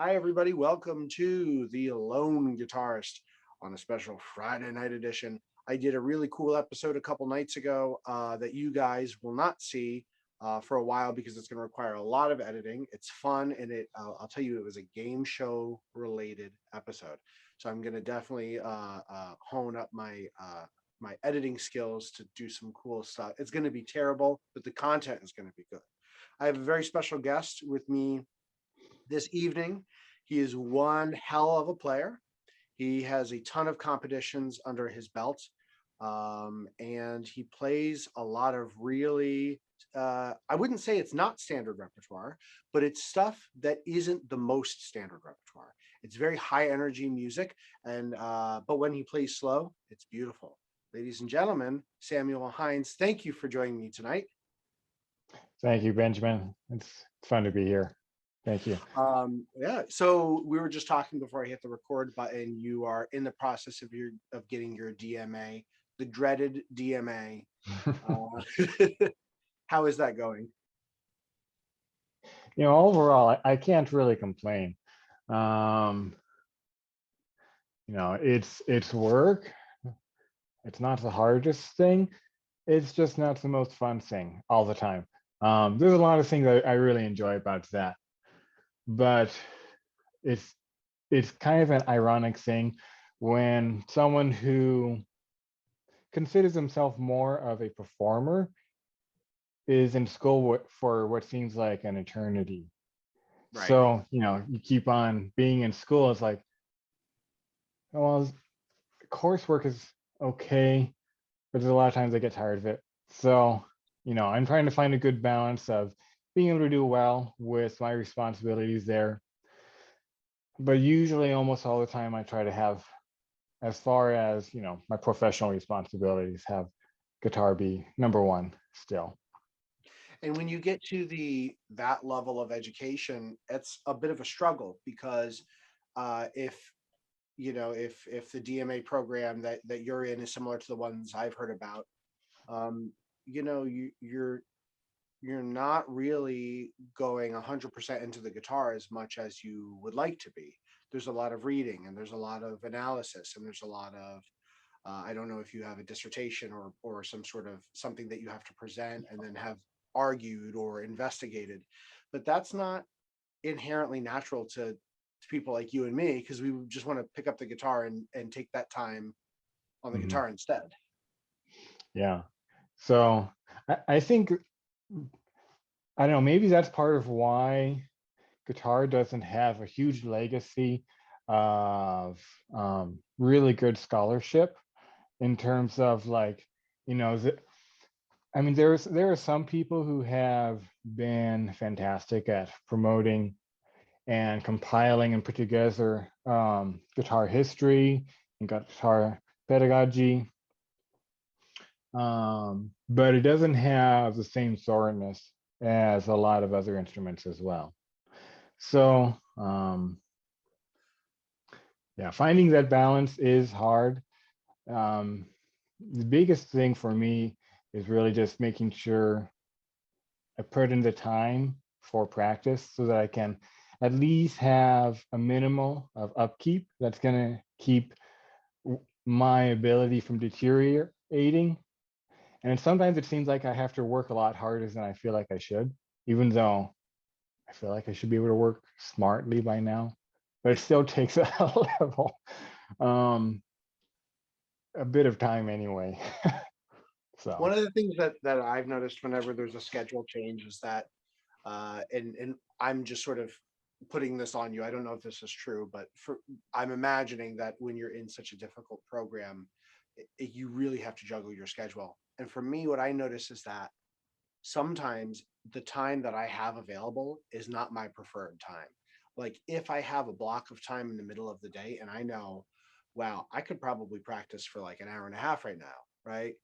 Hi, everybody. Welcome to the Lone Guitarist on a special Friday night edition. I did a really cool episode a couple nights ago that you guys will not see for a while because it's going to require a lot of editing. It's fun, and I'll tell you, it was a game show related episode. So I'm going to definitely hone up my editing skills to do some cool stuff. It's going to be terrible, but the content is going to be good. I have a very special guest with me this evening. He is one hell of a player. He has a ton of competitions under his belt, and he plays a lot of really, I wouldn't say it's not standard repertoire, but it's stuff that isn't the most standard repertoire. It's very high energy music, and but when he plays slow, it's beautiful. Ladies and gentlemen, Samuel Hines, thank you for joining me tonight. Thank you, Benjamin. It's fun to be here. Thank you. Yeah, so we were just talking before I hit the record button. You are in the process of getting your DMA, the dreaded DMA. How is that going? Overall, I can't really complain. Um, it's work. It's not the hardest thing. It's just not the most fun thing all the time. There's a lot of things I really enjoy about that, but it's it's kind of an ironic thing when someone who considers himself more of a performer is in school for what seems like an eternity. Right. So, you keep on being in school. It's like, well, coursework is okay, but there's a lot of times I get tired of it. So, I'm trying to find a good balance of being able to do well with my responsibilities there. But usually, almost all the time, I try to have, as far as, my professional responsibilities, have guitar be number one still. And when you get to that level of education, it's a bit of a struggle because if if the DMA program that you're in is similar to the ones I've heard about, um, you're not really going 100% into the guitar as much as you would like to be. There's a lot of reading, and there's a lot of analysis, and there's a lot of I don't know if you have a dissertation or some sort of something that you have to present and then have argued or investigated, but that's not inherently natural to people like you and me because we just want to pick up the guitar and take that time on the Mhm. guitar instead. Yeah. So I think, I don't know, maybe that's part of why guitar doesn't have a huge legacy of really good scholarship in terms of, like, the, I mean, there are some people who have been fantastic at promoting and compiling and put together guitar history and guitar pedagogy, but it doesn't have the same thoroughness as a lot of other instruments as well. So yeah, finding that balance is hard. Um, the biggest thing for me is really just making sure I put in the time for practice so that I can at least have a minimal of upkeep that's going to keep my ability from deteriorating. And sometimes it seems like I have to work a lot harder than I feel like I should, even though I feel like I should be able to work smartly by now. But it still takes a level, um, a bit of time anyway. One So, of the things that I've noticed whenever there's a schedule change is that and I'm just sort of putting this on you. I don't know if this is true, but I'm imagining that when you're in such a difficult program, you really have to juggle your schedule. And for me, what I notice is that sometimes the time that I have available is not my preferred time. Like if I have a block of time in the middle of the day and I know, wow, I could probably practice for like an hour and a half right now, right?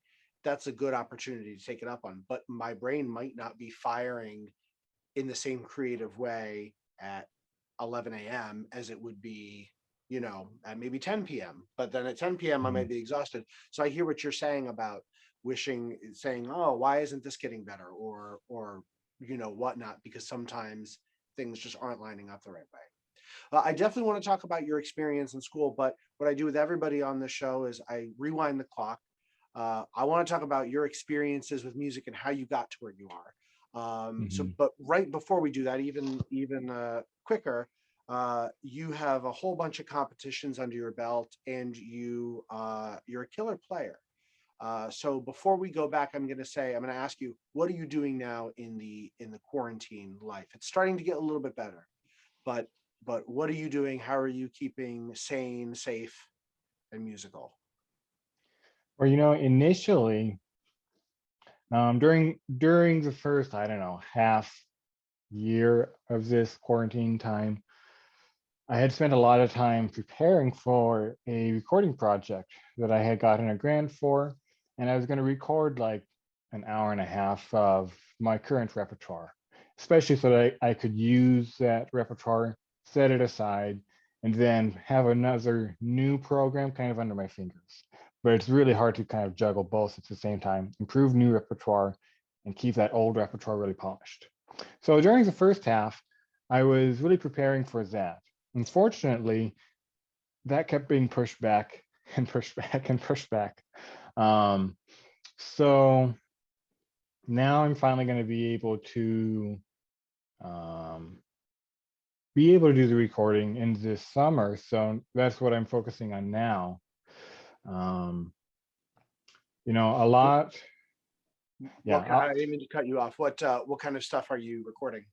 That's a good opportunity to take it up on. But my brain might not be firing in the same creative way at 11 a.m. as it would be, at maybe 10 p.m. But then at 10 p.m. I mhm. might be exhausted. So I hear what you're saying about saying, oh, why isn't this getting better? Or whatnot, because sometimes things just aren't lining up the right way. I definitely want to talk about your experience in school, but what I do with everybody on the show is I rewind the clock. I want to talk about your experiences with music and how you got to where you are. So, Mhm. but right before we do that, even quicker, you have a whole bunch of competitions under your belt, and you're a killer player. So before we go back, I'm going to ask you, what are you doing now in the quarantine life? It's starting to get a little bit better, but what are you doing? How are you keeping sane, safe, and musical? Or, initially, during the first, I don't know, half year of this quarantine time, I had spent a lot of time preparing for a recording project that I had gotten a grant for, and I was going to record like an hour and a half of my current repertoire, especially so that I could use that repertoire, set it aside, and then have another new program kind of under my fingers. But it's really hard to kind of juggle both at the same time, improve new repertoire and keep that old repertoire really polished. So during the first half, I was really preparing for that. Unfortunately, that kept being pushed back and pushed back and pushed back. Um, so now I'm finally going to um, be able to do the recording in this summer. So that's what I'm focusing on now. Um, a lot. Yeah. I didn't mean to cut you off. What kind of stuff are you recording?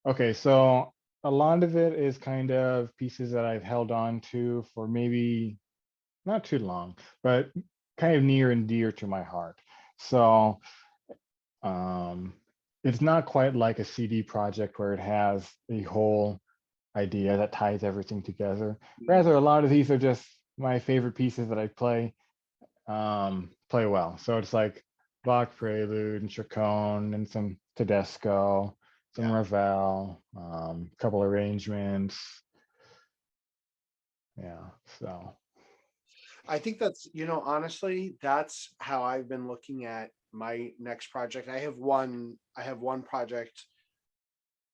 Okay. So a lot of it is kind of pieces that I've held on to for maybe not too long, but kind of near and dear to my heart. So um, it's not quite like a CD project where it has a whole idea that ties everything together. Rather, a lot of these are just my favorite pieces that I play well. So it's like Bach Prelude and Chaconne and some Tedesco, some Yeah. Ravel, couple arrangements. Yeah. So. I think honestly, that's how I've been looking at my next project. I have one project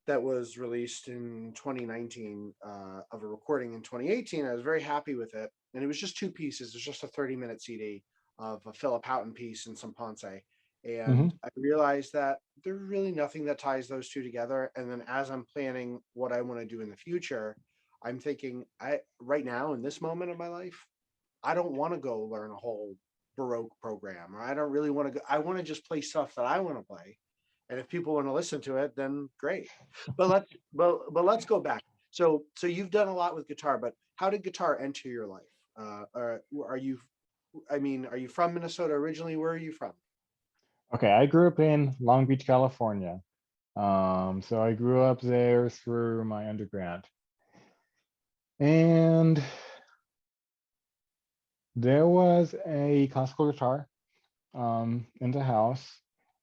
that was released in 2019 of a recording in 2018. I was very happy with it. And it was just two pieces. It's just a 30-minute CD of a Philip Houghton piece and some Ponce. And Mhm. I realized that there's really nothing that ties those two together. And then as I'm planning what I want to do in the future, I'm thinking I right now in this moment of my life, I don't want to go learn a whole Baroque program, or I don't really want to go. I want to just play stuff that I want to play. And if people want to listen to it, then great. But let's go back. So you've done a lot with guitar, but how did guitar enter your life? Are you are you from Minnesota originally? Where are you from? Okay, I grew up in Long Beach, California. So I grew up there through my undergrad. And there was a classical guitar in the house.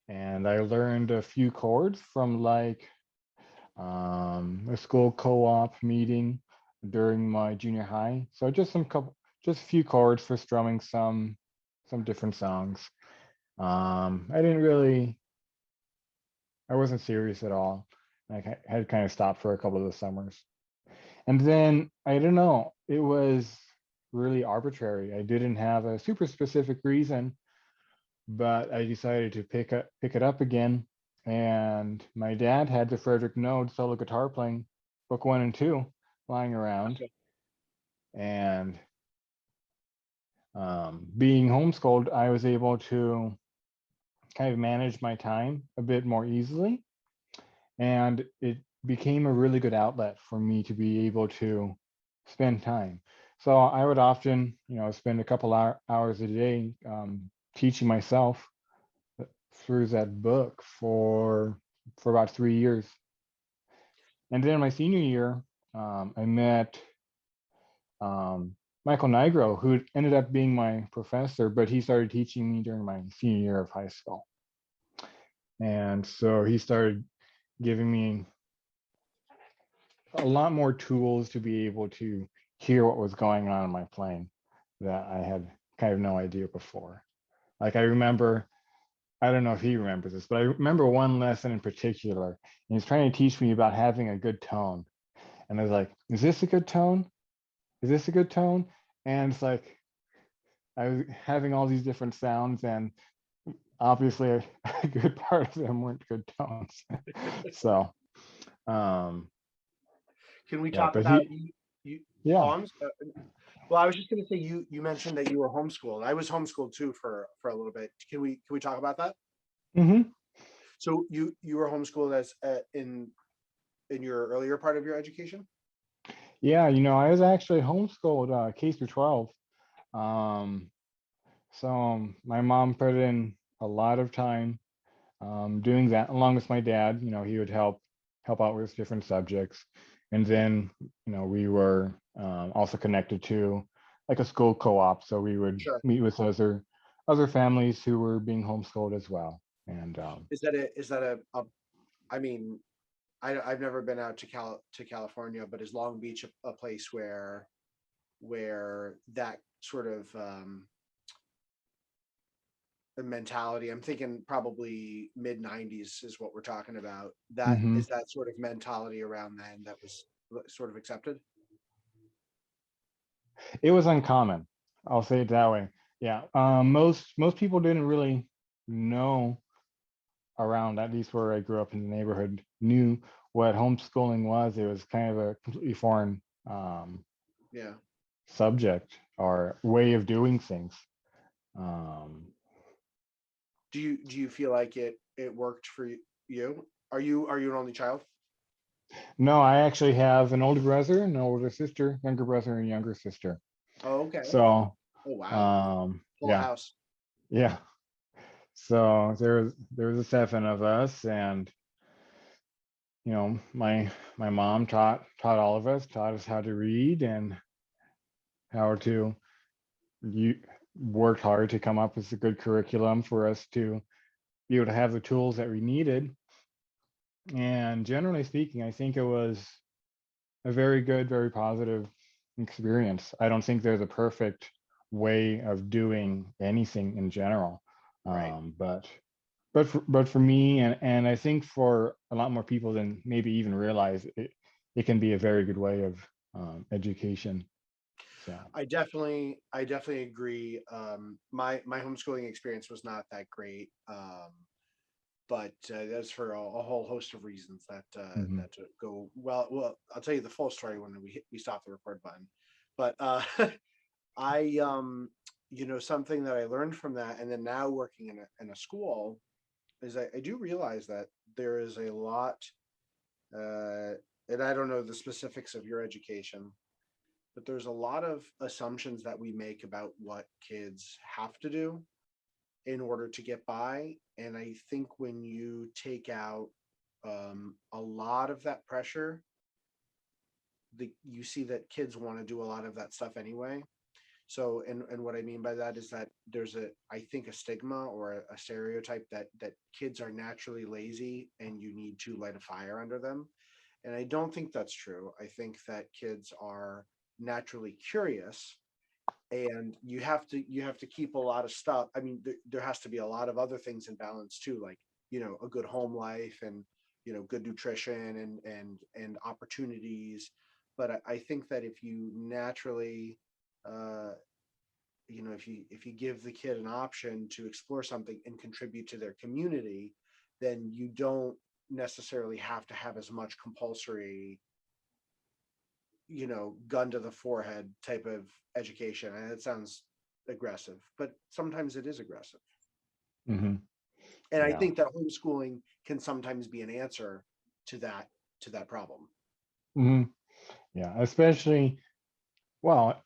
And I learned a few chords from like a school co-op meeting during my junior high. So just a few chords for strumming some different songs. I didn't really I wasn't serious at all. I had kind of stopped for a couple of the summers. And then I don't know, it was really arbitrary. I didn't have a super specific reason, but I decided to pick it up again. And my dad had the Frederick Node solo guitar playing book 1 and 2 lying around. Okay. And being homeschooled, I was able to kind of manage my time a bit more easily. And it became a really good outlet for me to be able to spend time. So I would often, spend a couple hours a day teaching myself through that book for about 3 years. And then my senior year, I met um, Michael Nigro, who ended up being my professor, but he started teaching me during my senior year of high school. And so he started giving me a lot more tools to be able to hear what was going on in my playing that I had kind of no idea before. Like I remember, I don't know if he remembers this, but I remember one lesson in particular. And he was trying to teach me about having a good tone. And I was like, is this a good tone? Is this a good tone? And it's like I was having all these different sounds, and obviously a good part of them weren't good tones. So Can we yeah, talk but about he, you? Oh, yeah. well, I was just going to say you mentioned that you were homeschooled. I was homeschooled too for a little bit. Can we talk about that? Hmm. So you were homeschooled as in your earlier part of your education? Yeah, I was actually homeschooled K through 12. Um, so my mom put in a lot of time doing that, along with my dad. He would help out with different subjects, and then we were also connected to like a school co-op, so we would Sure. meet with other families who were being homeschooled as well. And Is that a I mean, I've never been out to California, but is Long Beach a place where that sort of the mentality? I'm thinking probably mid '90s is what we're talking about. That mhm. is that sort of mentality around then that was sort of accepted. It was uncommon. I'll say it that way. Yeah. Most people didn't really know around, at least where I grew up in the neighborhood, knew what homeschooling was. It was kind of a completely foreign Yeah. subject or way of doing things. Um, Do you feel like it worked for you? Are you an only child? no, I actually have an older brother, an older sister, younger brother, and younger sister. Oh, okay. So, Oh, wow. Full yeah, house. yeah. So there was a seven of us, and my mom taught all of us, taught us how to read and how to you worked hard to come up with a good curriculum for us to be able to have the tools that we needed. And generally speaking, I think it was a very good, very positive experience. I don't think there's a perfect way of doing anything in general. Right. But for me, and I think for a lot more people than maybe even realize, it can be a very good way of education. So. I definitely agree. My homeschooling experience was not that great, but that's for a whole host of reasons Mhm. that go well. Well, I'll tell you the full story when we stop the record button. But I something that I learned from that, and then now working in a school, is I do realize that there is a lot, uh, and I don't know the specifics of your education, but there's a lot of assumptions that we make about what kids have to do in order to get by. And I think when you take out a lot of that pressure, you see that kids want to do a lot of that stuff anyway. So, and what I mean by that is that there's I think a stigma or a stereotype that kids are naturally lazy and you need to light a fire under them. And I don't think that's true. I think that kids are naturally curious, and you have to keep a lot of stuff. I mean, there has to be a lot of other things in balance too, like a good home life, and good nutrition, and opportunities. But I think that if you naturally uh if you give the kid an option to explore something and contribute to their community, then you don't necessarily have to have as much compulsory, gun to the forehead type of education. And it sounds aggressive, but sometimes it is aggressive. Hmm. And I Yeah. think that homeschooling can sometimes be an answer to that problem. Hmm. Yeah. Well,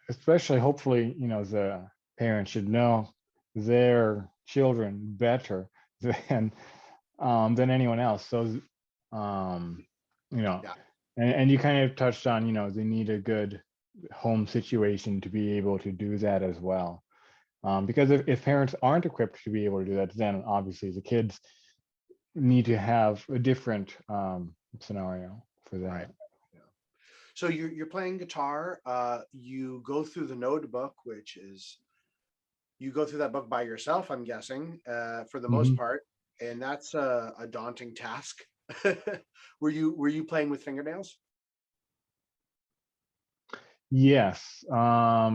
especially hopefully, the parents should know their children better than than anyone else. So, um, you know, Yeah. and you kind of touched on, they need a good home situation to be able to do that as well. Because if parents aren't equipped to be able to do that, then obviously the kids need to have a different scenario for Right. that. Yeah. So you're playing guitar. You go through the notebook, which is you go through that book by yourself, I'm guessing, for the most Hmm. part, and that's a daunting task. Were you playing with fingernails? Yes. I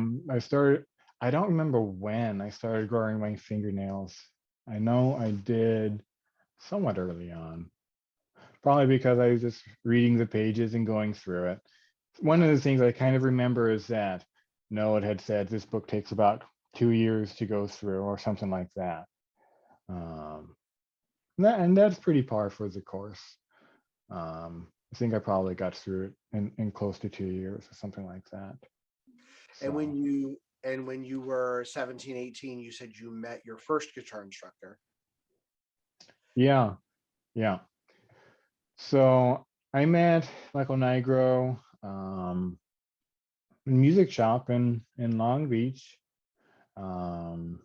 don't remember when I started growing my fingernails. I know I did somewhat early on, probably because I was just reading the pages and going through it. One of the things I kind of remember is that Noah had said this book takes about 2 years to go through or something like that. Um, and that's pretty par for the course. I think I probably got through it in close to 2 years or something like that. And So when you were 17, 18, you said you met your first guitar instructor. yeah, yeah. So I met Michael Nigro in a music shop in Long Beach. Um,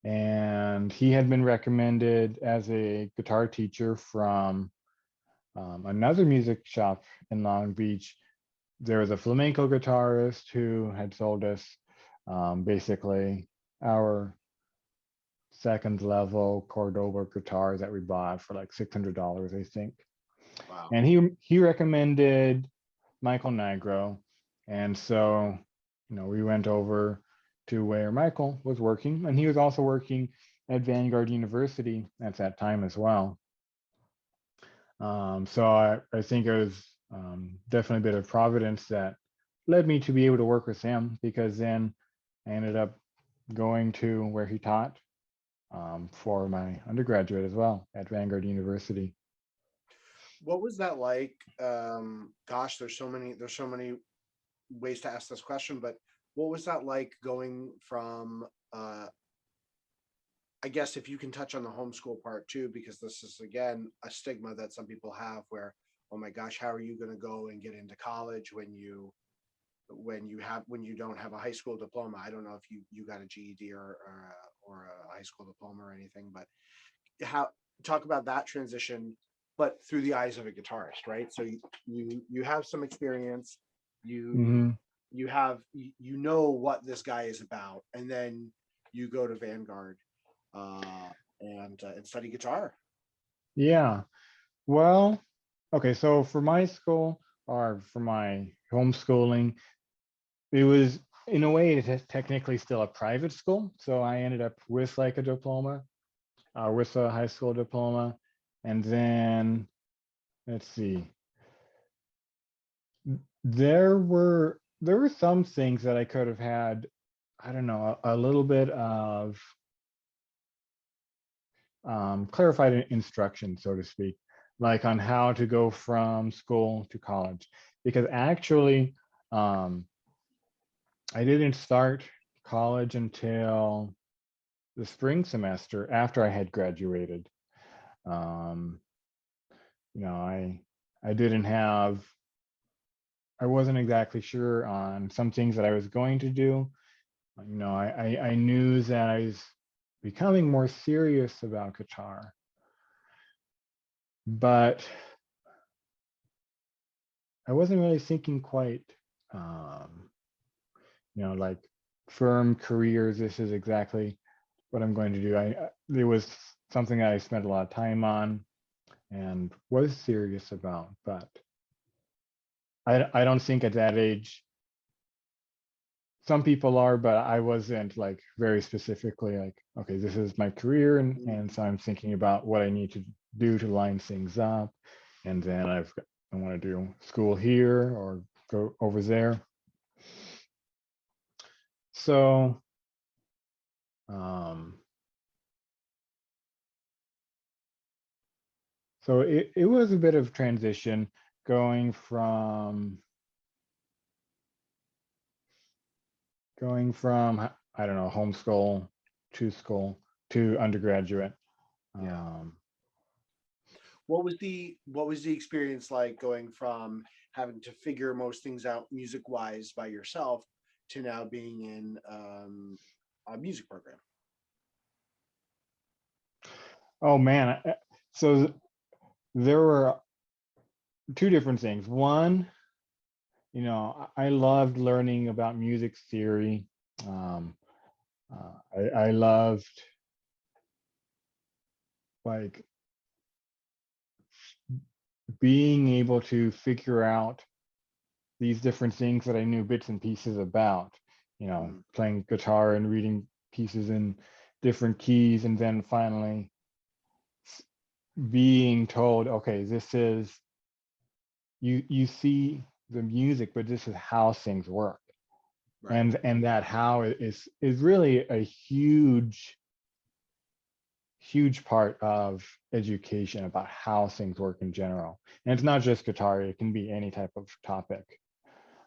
and he had been recommended as a guitar teacher from another music shop in Long Beach. There was a flamenco guitarist who had sold us basically our second level Cordoba guitar that we bought for like $600, I think. Wow. And he recommended Michael Nigro, and so we went over to where Michael was working, and he was also working at Vanguard University at that time as well. So I think it was definitely a bit of providence that led me to be able to work with him, because then I ended up going to where he taught for my undergraduate as well at Vanguard University. What was that like? Gosh, there's so many ways to ask this question, but what was that like going from I guess if you can touch on the homeschool part too, because this is again a stigma that some people have where, oh my gosh, how are you going to go and get into college when you don't have a high school diploma? I don't know if you got a GED or a high school diploma or anything, but how talk about that transition, but through the eyes of a guitarist, right? So you have some experience, you Mm-hmm. you have you know what this guy is about, and then you go to Vanguard uh, and study guitar. Yeah. Well, okay. So for my school or for my homeschooling, it was in a way it is technically still a private school. So I ended up with like a diploma, with a high school diploma, and then let's see, there were some things that I could have had, I don't know, a little bit of clarified instruction, so to speak, like on how to go from school to college. Because actually, um, I didn't start college until the spring semester after I had graduated. Um, I didn't have, I wasn't exactly sure on some things that I was going to do. I knew that I was becoming more serious about guitar, but I wasn't really thinking quite, um, like firm careers. This is exactly what I'm going to do. It was something I spent a lot of time on and was serious about, but I don't think at that age, some people are, but I wasn't like very specifically like, okay, this is my career. And so I'm thinking about what I need to do to line things up. And then I want to do school here or go over there. So, um, so it was a bit of transition going from I don't know, homeschool to school to undergraduate. Yeah. Um, What was the experience like going from having to figure most things out music wise by yourself to now being in a music program? oh man, so there were two different things. One, I loved learning about music theory. Um, I loved like being able to figure out these different things that I knew bits and pieces about, Mm. playing guitar and reading pieces in different keys, and then finally being told, okay, this is, you see the music, but this is how things work. Right. And that how is really a huge part of education about how things work in general. And it's not just guitar, it can be any type of topic.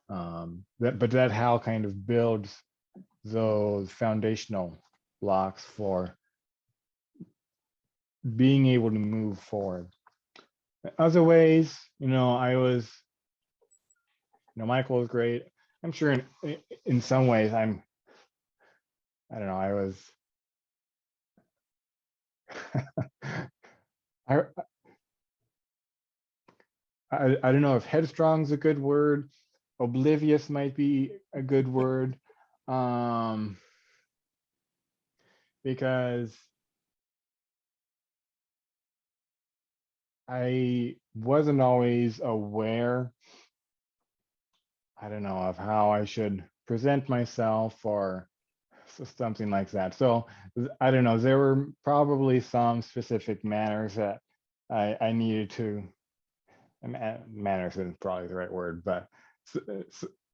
But that how kind of builds those foundational blocks for being able to move forward. Other ways, Michael was great. I'm sure in some ways I don't know, I was I, I don't know if headstrong's a good word. Oblivious might be a good word. Because I wasn't always aware, I don't know, of how I should present myself or something like that. So I don't know, there were probably some specific manners that I needed to, manners isn't probably the right word, but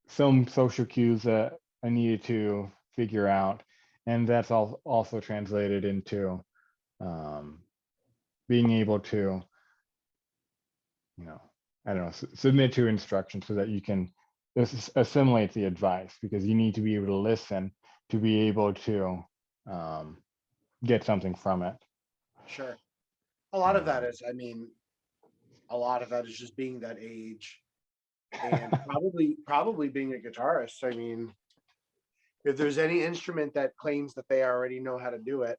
some social cues that I needed to figure out. And that's also translated into being able to, I don't know, submit to instruction so that you can assimilate the advice, because you need to be able to listen to be able to get something from it. Sure. A lot of that is, I mean, a lot of that is just being that age and probably being a guitarist. I mean, if there's any instrument that claims that they already know how to do it,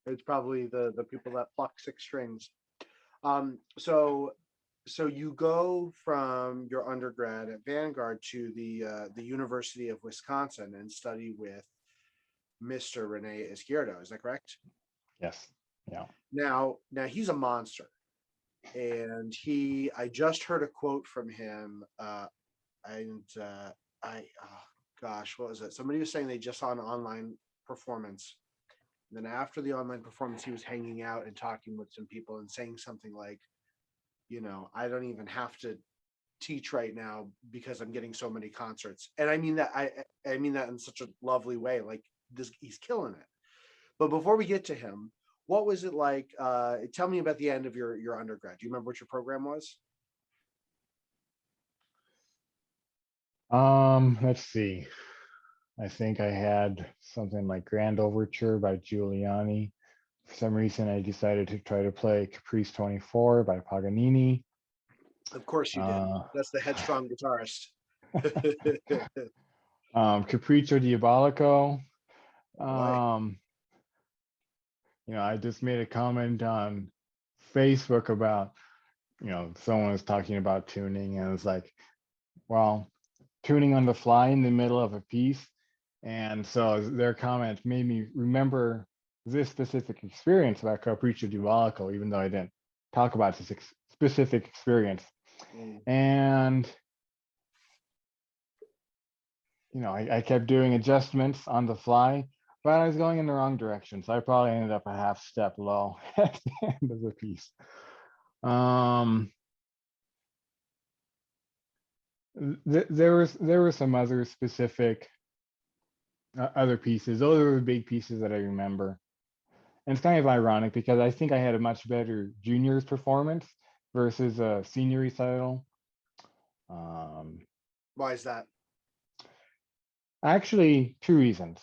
it's probably the people that pluck six strings. So you go from your undergrad at Vanguard to the University of Wisconsin and study with Mr. René Izquierdo. Is that correct? Yes. Yeah. Now he's a monster, and I just heard a quote from him, and oh gosh, what was it? Somebody was saying they just saw an online performance. And then after the online performance, he was hanging out and talking with some people and saying something like, I don't even have to teach right now because I'm getting so many concerts. And I mean that I mean that in such a lovely way. Like this, he's killing it. But before we get to him, what was it like? Tell me about the end of your undergrad. Do you remember what your program was? Let's see. I think I had something like Grand Overture by Giuliani. For some reason, I decided to try to play Caprice 24 by Paganini. Of course you did. That's the headstrong guitarist. Capriccio Diabolico. Oh boy. I just made a comment on Facebook about, someone was talking about tuning, and it was like, well, tuning on the fly in the middle of a piece. And so their comment made me remember this specific experience about Capriccio Diabolico, even though I didn't talk about this specific experience. Mm. And I kept doing adjustments on the fly, but I was going in the wrong direction. So I probably ended up a half step low at the end of the piece. There were some other specific other pieces. Those were the big pieces that I remember. And it's kind of ironic because I think I had a much better juniors performance versus a senior recital. Why is that? Actually, two reasons.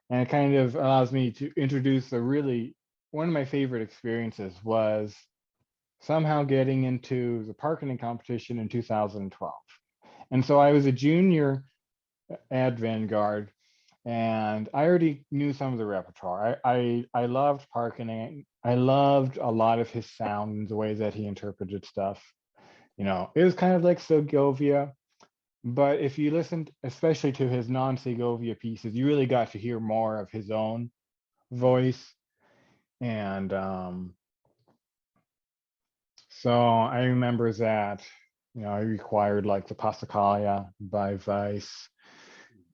And it kind of allows me to introduce one of my favorite experiences was somehow getting into the Parkening competition in 2012. And so I was a junior at Vanguard, and I already knew some of the repertoire. I loved Parkening. I loved a lot of his sound and the way that he interpreted stuff. It was kind of like Segovia, but if you listened especially to his non-Segovia pieces, you really got to hear more of his own voice. And so I remember that, I required like the Passacaglia by Weiss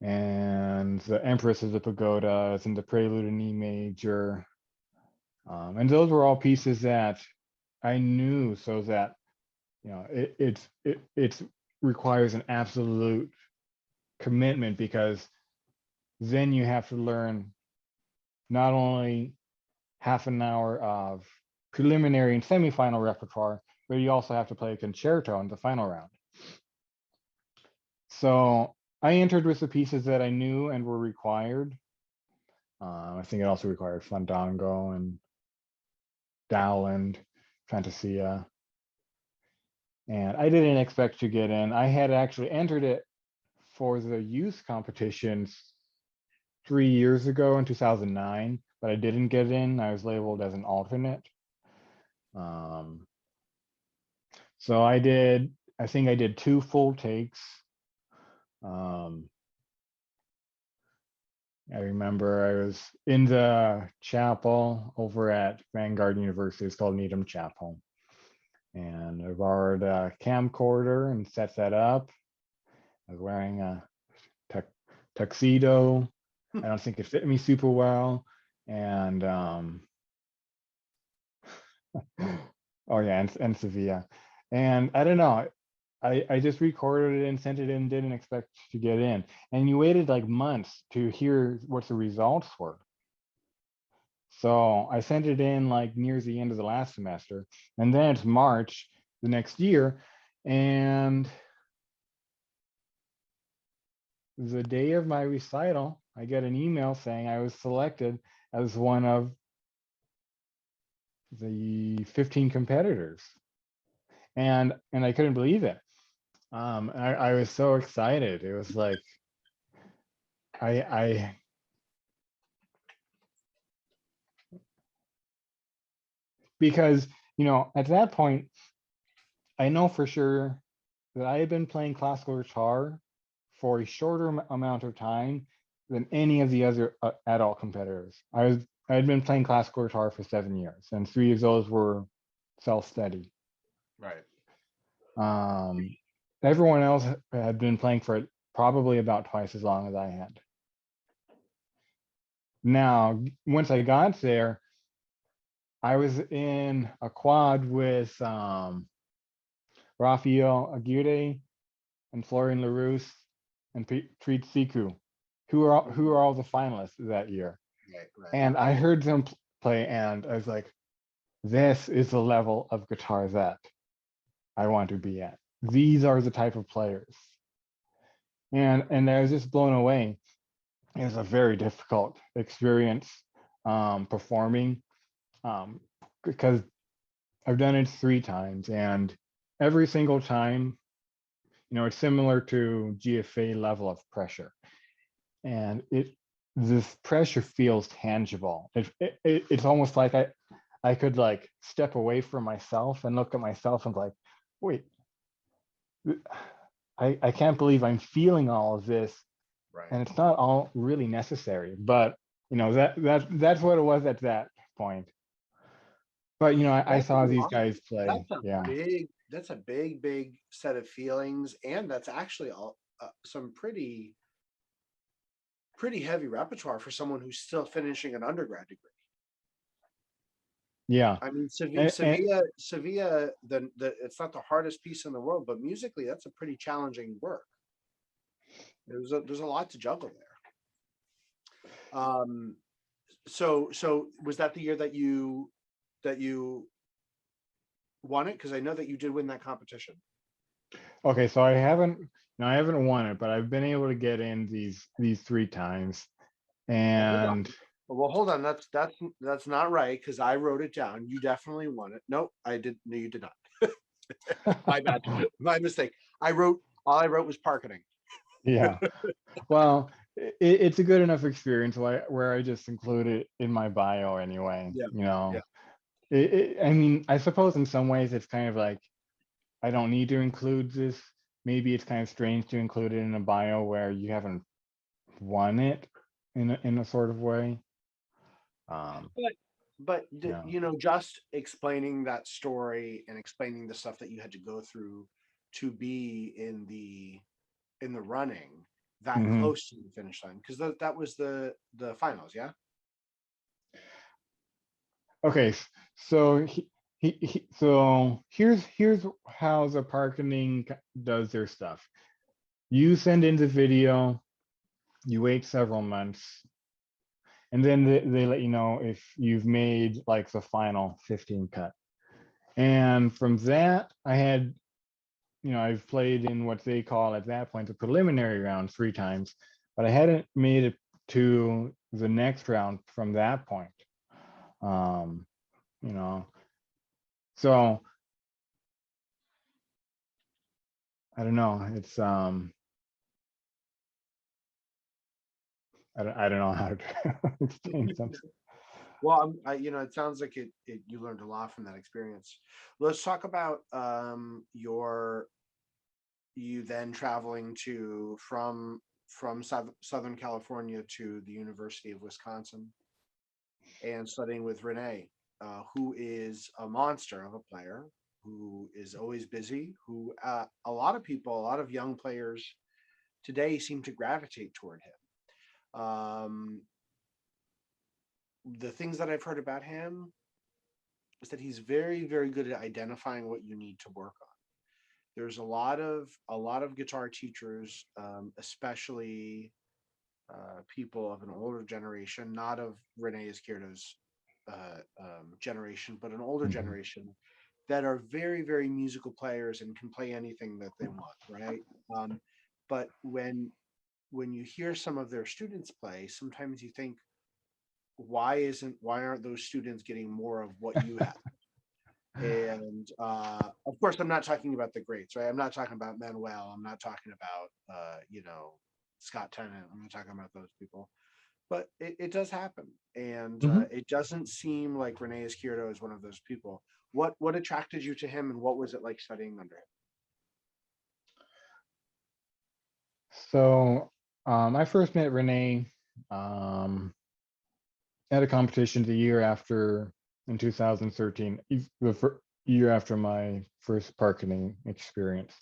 and the Empress of the Pagodas and the Prelude in E major. And those were all pieces that I knew, so that it requires an absolute commitment, because then you have to learn not only half an hour of preliminary and semifinal repertoire, but you also have to play a concerto in the final round. So I entered with the pieces that I knew and were required. I think it also required Fandango and Dowland, Fantasia. And I didn't expect to get in. I had actually entered it for the youth competitions 3 years ago in 2009, but I didn't get in. I was labeled as an alternate. So I think I did 2 full takes. I remember I was in the chapel over at Vanguard University. It's called Needham Chapel. And I borrowed a camcorder and set that up. I was wearing a tuxedo. I don't think it fit me super well. And oh yeah, and Sevilla. And I don't know, I just recorded it and sent it in, didn't expect to get in. And you waited like months to hear what the results were. So I sent it in like near the end of the last semester. And then it's March the next year. And the day of my recital, I get an email saying I was selected as one of the 15 competitors. And I couldn't believe it. I was so excited. It was like I because at that point I know for sure that I had been playing classical guitar for a shorter amount of time than any of the other adult competitors. I had been playing classical guitar for 7 years, and 3 of those were self-study. Right. Everyone else had been playing for probably about twice as long as I had. Now, once I got there, I was in a quad with Rafael Aguirre and Florian LaRousse and Preet Siku, who are all the finalists that year. Right. And I heard them play, and I was like, this is the level of guitar that I want to be at. These are the type of players. And I was just blown away. It was a very difficult experience performing, because I've done it 3 times, and every single time, it's similar to GFA level of pressure. And this pressure feels tangible. It's almost like I could like step away from myself and look at myself and like, wait, I can't believe I'm feeling all of this. Right. And it's not all really necessary, but that's what it was at that point. But I saw these guys play. That's a big set of feelings, and that's actually some pretty heavy repertoire for someone who's still finishing an undergrad degree. Yeah. I mean, And Sevilla, it's not the hardest piece in the world, but musically, that's a pretty challenging work. There's a lot to juggle there. So was that the year that you won it? Because I know that you did win that competition. okay, so I haven't won it, but I've been able to get in these 3 times. And well, hold on, that's not right, because I wrote it down. You definitely won it. Nope, I did. No, you did not. My bad. My mistake. All I wrote was Parkening. Yeah. Well, it's a good enough experience where I just include it in my bio anyway. Yeah. I mean, I suppose in some ways it's kind of like I don't need to include this. Maybe it's kind of strange to include it in a bio where you haven't won it in a sort of way. But just explaining that story and explaining the stuff that you had to go through to be in the running that Hmm. close to the finish line? Because that was the finals, yeah. Okay, so so here's how the Parkening does their stuff. You send in the video, you wait several months, and then they let you know if you've made like the final 15 cut. And from that, I had, I've played in what they call at that point the preliminary round 3 times, but I hadn't made it to the next round from that point. Um, you know, so I don't know. It's I don't know how to explain something. Well, it sounds like you learned a lot from that experience. Let's talk about you then traveling from Southern California to the University of Wisconsin and studying with René, who is a monster of a player, who is always busy, who a lot of people, a lot of young players today seem to gravitate toward him. The things that I've heard about him is that he's very, very good at identifying what you need to work on. There's a lot of guitar teachers, especially people of an older generation, not of René Izquierdo's generation, but an older Mhm. generation that are very, very musical players and can play anything that they want, right? But when you hear some of their students play, sometimes you think, why aren't those students getting more of what you have? And of course, I'm not talking about the greats, right? I'm not talking about Manuel. I'm not talking about Scott Tennant. I'm not talking about those people. But it does happen, and Mhm. it doesn't seem like René Izquierdo is one of those people. What attracted you to him, and what was it like studying under him? So I first met Renee um, at a competition the year after, in 2013, the year after my first parketing experience.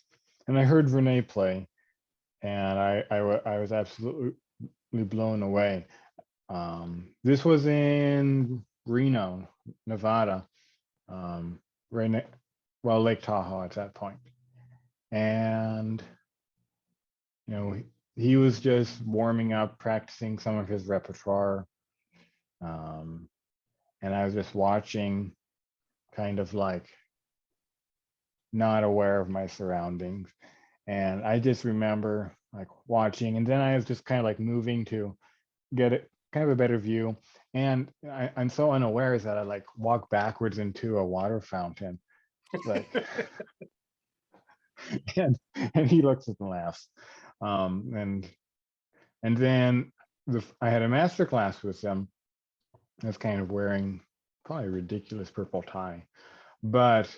And I heard Renee play, and I was absolutely blown away. This was in Reno, Nevada, um, right well, Lake Tahoe at that point. And you know, he was just warming up, practicing some of his repertoire. Um, and I was just watching, kind of like not aware of my surroundings. And I just remember like watching, and then I was just kind of like moving to get it kind of a better view. And I'm so unaware that I like walk backwards into a water fountain, like, and he looks and laughs. And then I had a master class with them. I was kind of wearing probably a ridiculous purple tie, but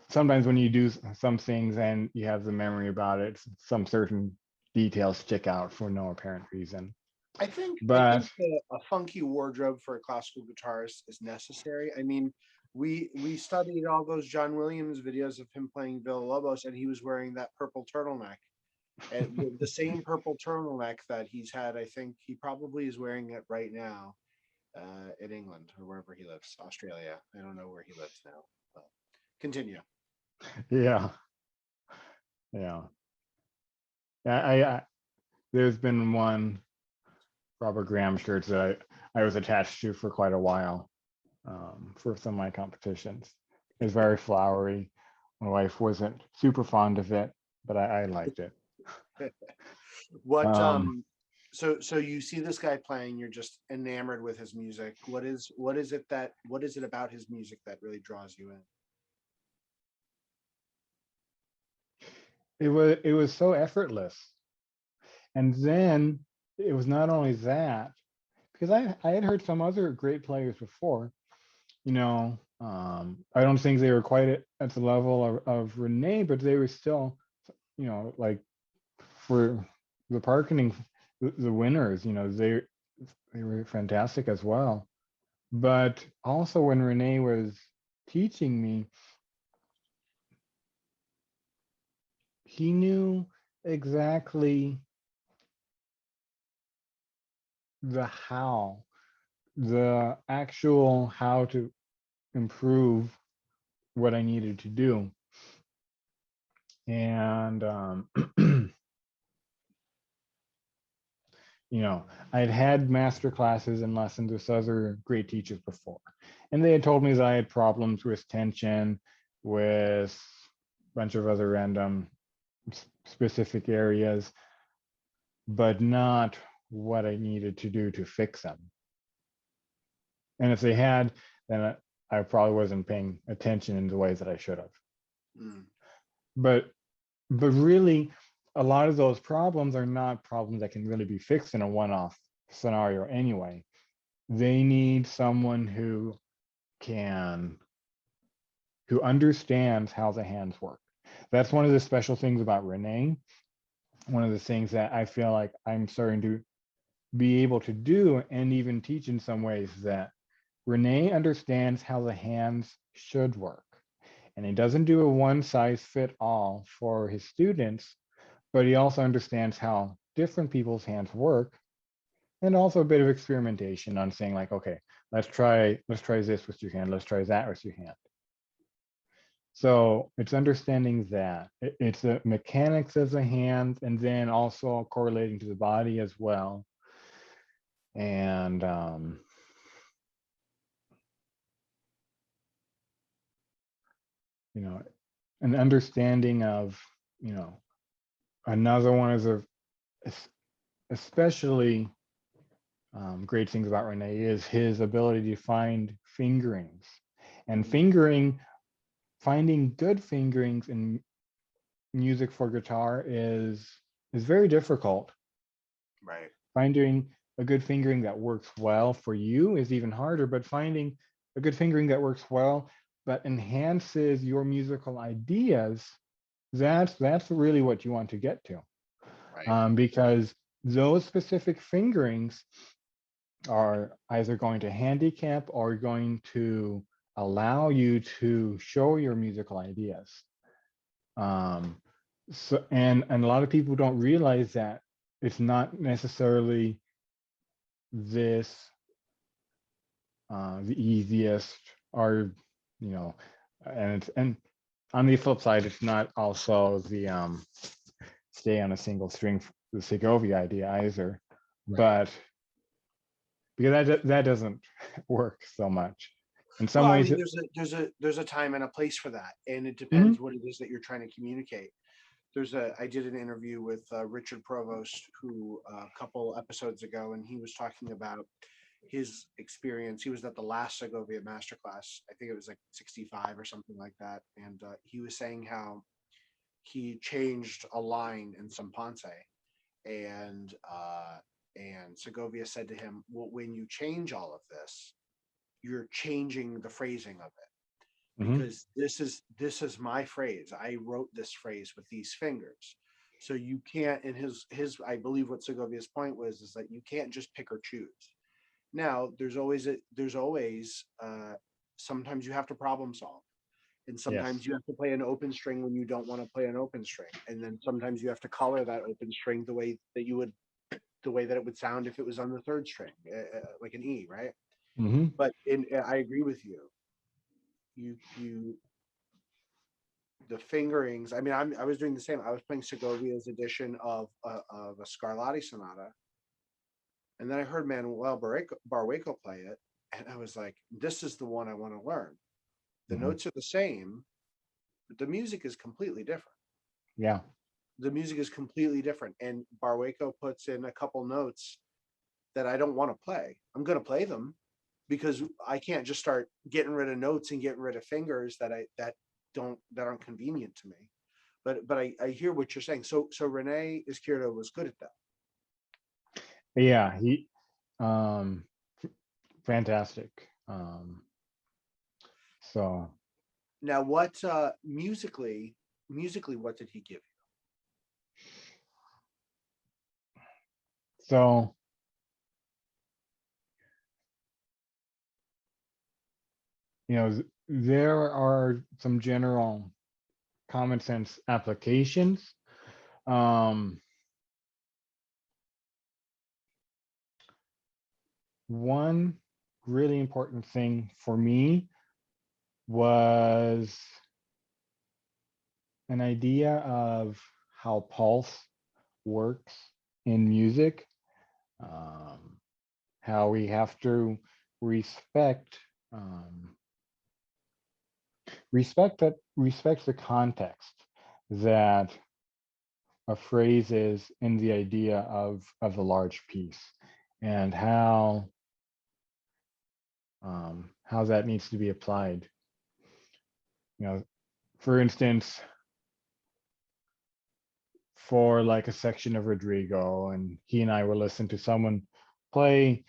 sometimes when you do some things and you have the memory about it, some certain details stick out for no apparent reason. I think But a funky wardrobe for a classical guitarist is necessary. I mean, we studied all those John Williams videos of him playing Villa-Lobos, and he was wearing that purple turtleneck, and the same purple turtleneck that he's had. I think he probably is wearing it right now in England or wherever he lives, Australia. I don't know where he lives now. But continue. yeah, yeah, I there's been one Robert Graham shirt that I was attached to for quite a while, for some of my competitions. It was very flowery. My wife wasn't super fond of it, but I liked it. What Um, so you see this guy playing, you're just enamored with his music. What is it about his music that really draws you in? it was so effortless. And then it was not only that, because I had heard some other great players before. I don't think they were quite at the level of Renee, but they were still, like for the Parkening, the winners, they were fantastic as well. But also when Renee was teaching me, he knew exactly the actual how to improve what I needed to do. And, I'd had master classes and lessons with other great teachers before. And they had told me that I had problems with tension, with a bunch of other random specific areas, but not what I needed to do to fix them. And if they had, then I probably wasn't paying attention in the ways that I should have. Mm. But really, a lot of those problems are not problems that can really be fixed in a one-off scenario anyway. They need someone who understands how the hands work. That's one of the special things about René. One of the things that I feel like I'm starting to be able to do and even teach in some ways, that René understands how the hands should work. And he doesn't do a one size fit all for his students, but he also understands how different people's hands work, and also a bit of experimentation on saying like, okay, let's try this with your hand, let's try that with your hand. So it's understanding that it's the mechanics of the hand, and then also correlating to the body as well. And an understanding of, another one is especially great things about René is his ability to find fingerings, and finding good fingerings in music for guitar is very difficult. Right. Finding a good fingering that works well for you is even harder, but finding a good fingering that works well but enhances your musical ideas, that's really what you want to get to. Right. Because those specific fingerings are either going to handicap or going to allow you to show your musical ideas. So and a lot of people don't realize that it's not necessarily this the easiest, or and on the flip side, it's not also the stay on a single string, the Segovia idea either. Right. But because that doesn't work so much. In some Well, I ways, mean, there's a time and a place for that, and it Mhm. depends what it is that you're trying to communicate. I did an interview with Richard Provost, who a couple episodes ago, and he was talking about his experience. He was at the last Segovia masterclass. I think it was like 65 or something like that, and he was saying how he changed a line in some Ponce, and Segovia said to him, "Well, when you change all of this, you're changing the phrasing of it, Mhm. because this is my phrase. I wrote this phrase with these fingers, so you can't." And his I believe what Segovia's point was is that you can't just pick or choose. Now there's always sometimes you have to problem solve, and Yes. sometimes you have to play an open string when you don't want to play an open string, and then sometimes you have to color that open string the way that it would sound if it was on the third string, like an E, right? Mhm. But I agree with you. You the fingerings. I mean, I was doing the same. I was playing Segovia's edition of a Scarlatti sonata, and then I heard Manuel Barrueco play it, and I was like, "This is the one I want to learn." The Mhm. notes are the same, but the music is completely different. Yeah. The music is completely different, and Barrueco puts in a couple notes that I don't want to play. I'm going to play them because I can't just start getting rid of notes and getting rid of fingers that aren't convenient to me. But I hear what you're saying. So René Izquierdo was good at that. Yeah. He um fantastic. So Now, what musically, what did he give so there are some general common sense applications, One really important thing for me was an idea of how pulse works in music, how we have to respect respect the context that a phrase is in the idea of the large piece, and how that needs to be applied. You know, for instance, for like a section of Rodrigo, and he and I will listen to someone play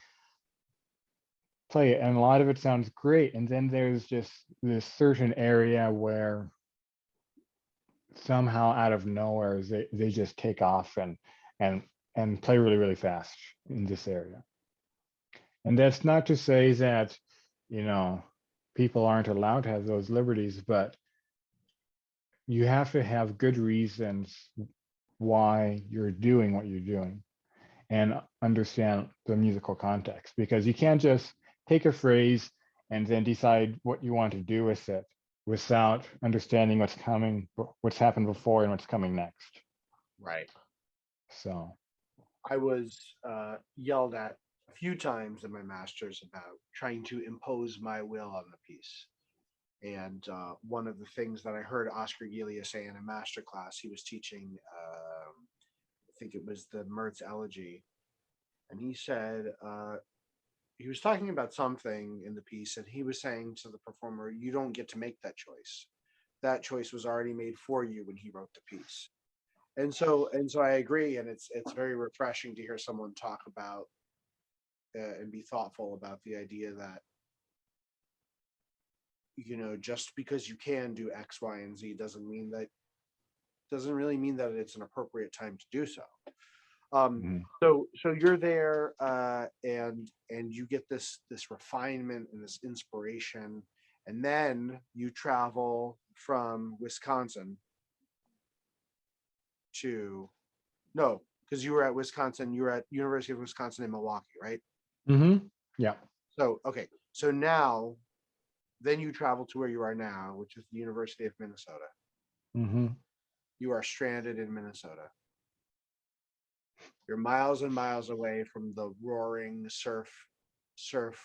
it, and a lot of it sounds great, and then there's just this certain area where somehow out of nowhere they just take off and play really, really fast in this area. And that's not to say that, you know, people aren't allowed to have those liberties, but you have to have good reasons why you're doing what you're doing and understand the musical context, because you can't just take a phrase and then decide what you want to do with it without understanding what's happened before and what's coming next. Right. So I was yelled at a few times in my master's about trying to impose my will on the piece. And one of the things that I heard Oscar Gilia say in a master class, he was teaching, I think it was the Mertz Elegy, and he said, he was talking about something in the piece, and he was saying to the performer, "You don't get to make that choice. That choice was already made for you when he wrote the piece." And so I agree, and it's very refreshing to hear someone talk about and be thoughtful about the idea that, you know, just because you can do X, Y, and Z doesn't really mean that it's an appropriate time to do so. mhm. So you're there, and you get this refinement and this inspiration, and then you travel from Wisconsin to no, because you were at Wisconsin, you were at University of Wisconsin in Milwaukee, right? Yeah. So okay, so now then you travel to where you are now, which is the University of Minnesota. hmm You are stranded in Minnesota. You're miles and miles away from the roaring surf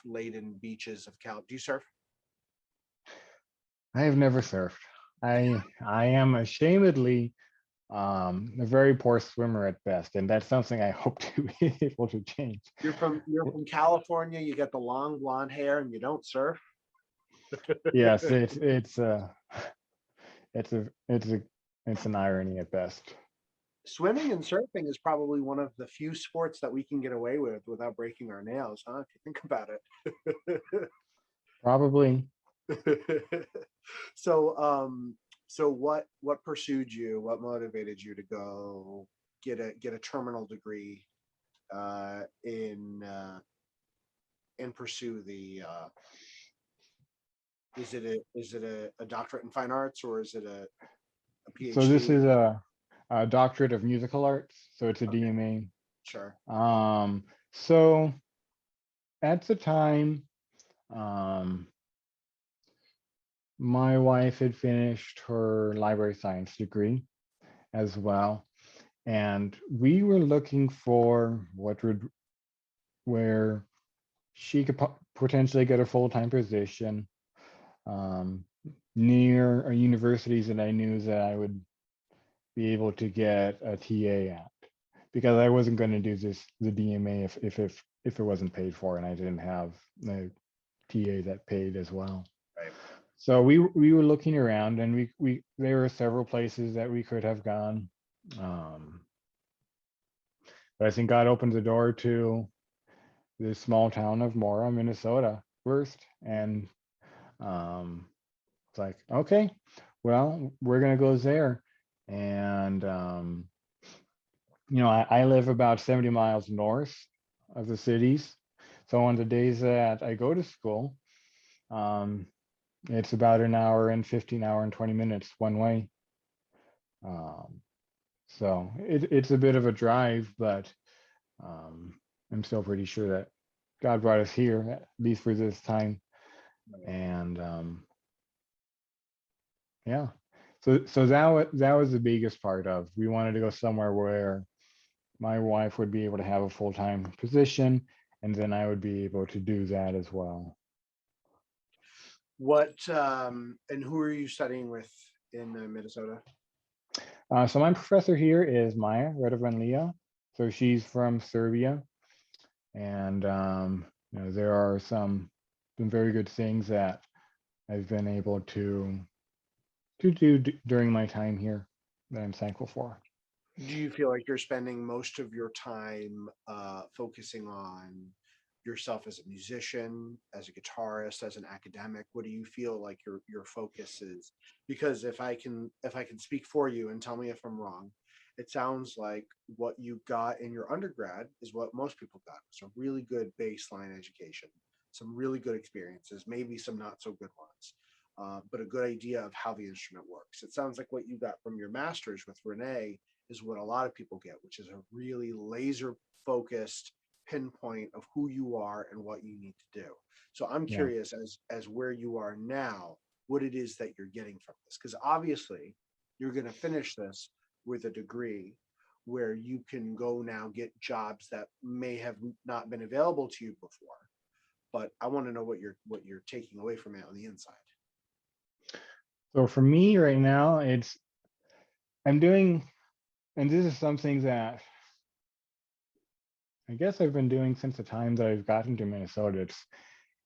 laden beaches of Cal. Do you surf? I have never surfed. I am ashamedly a very poor swimmer at best, and that's something I hope to be able to change. You're from California. You got the long blonde hair, and you don't surf. Yes, it's a it's a it's an irony at best. Swimming and surfing is probably one of the few sports that we can get away with without breaking our nails, huh? If you think about Probably. it. So what pursued you? What motivated you to go get a terminal degree in and pursue the is it a doctorate in fine arts, or is it a So this PhD? is a doctorate of musical arts, so it's a Okay, DMA. sure. So at the time, um, my wife had finished her library science degree as well, and we were looking for where she could potentially get a full-time position um, near universities that I knew that I would be able to get a TA at, because I wasn't going to do the DMA if it wasn't paid for, and I didn't have a TA that paid as well. Right. So we were looking around, and we there were several places that we could have gone, but I think God opened the door to this small town of Mora, Minnesota first, and it's like, okay, well, we're gonna go there. And I live about 70 miles north of the cities, so on the days that I go to school, um, it's about an hour and 20 minutes one way. um, So it's a bit of a drive, but I'm still pretty sure that God brought us here, at least for this time. And yeah, so that was the biggest part of, we wanted to go somewhere where my wife would be able to have a full-time position, and then I would be able to do that as well. What and who are you studying with in Minnesota? So my professor here is Maya Redovanlia. So she's from Serbia, and there are some very good things that I've been able to do during my time here that I'm thankful for. Do you feel like you're spending most of your time focusing on yourself as a musician, as a guitarist, as an academic? What do you feel like your focus is? Because if I can speak for you and tell me if I'm wrong, it sounds like what you got in your undergrad is what most people got. It's a really good baseline education, some really good experiences, maybe some not so good ones. But a good idea of how the instrument works. It sounds like what you got from your master's with Renee is what a lot of people get, which is a really laser focused pinpoint of who you are and what you need to do. So I'm Yeah, curious as where you are now, what it is that you're getting from this, because obviously you're going to finish this with a degree where you can go now get jobs that may have not been available to you before. But I want to know what you're taking away from it on the inside. so for me right now, I'm doing, and this is something that I guess I've been doing since the time that I've gotten to Minnesota.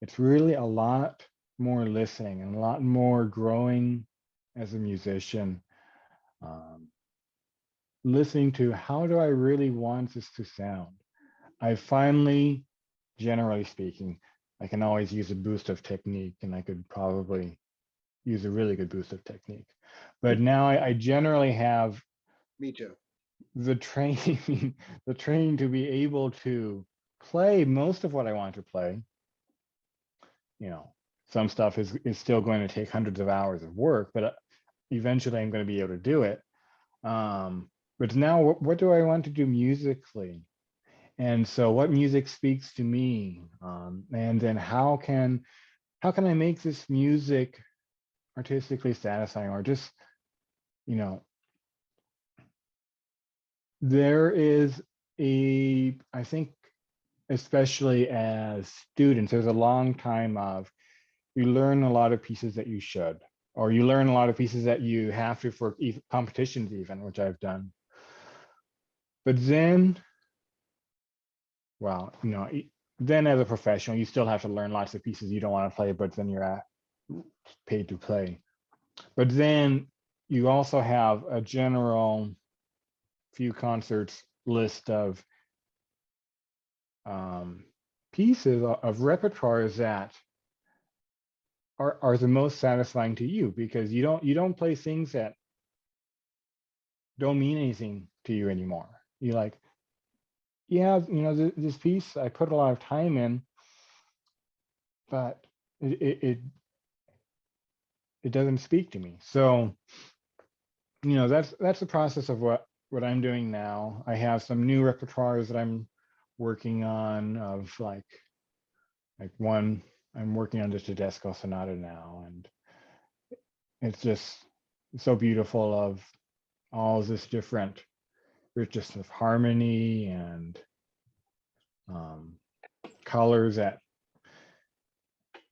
It's really a lot more listening and a lot more growing as a musician. Um, Listening to, how do I really want this to sound? I finally, generally speaking, I can always use a boost of technique, and I could probably use a really good boost of technique. But now I generally have Me too. the training, the training to be able to play most of what I want to play. You know, some stuff is still going to take hundreds of hours of work, but eventually I'm going to be able to do it. But now, what do I want to do musically? And so, what music speaks to me? And then how can I make this music artistically satisfying, or just, you know, there is I think, especially as students, there's a long time of, you learn a lot of pieces that you should, or you learn a lot of pieces that you have to for competitions even, which I've done. But then, well, then as a professional, you still have to learn lots of pieces you don't want to play, but then you're paid to play. But then you also have a general few concerts list of pieces of repertoires that are the most satisfying to you, because you don't play things that don't mean anything to you anymore. You like, yeah, this piece I put a lot of time in, but it doesn't speak to me. So that's the process of what I'm doing now. I have some new repertoires that I'm working on, of like one, I'm working on the Tedesco Sonata now, and it's just so beautiful, of all this different richness of harmony and colors that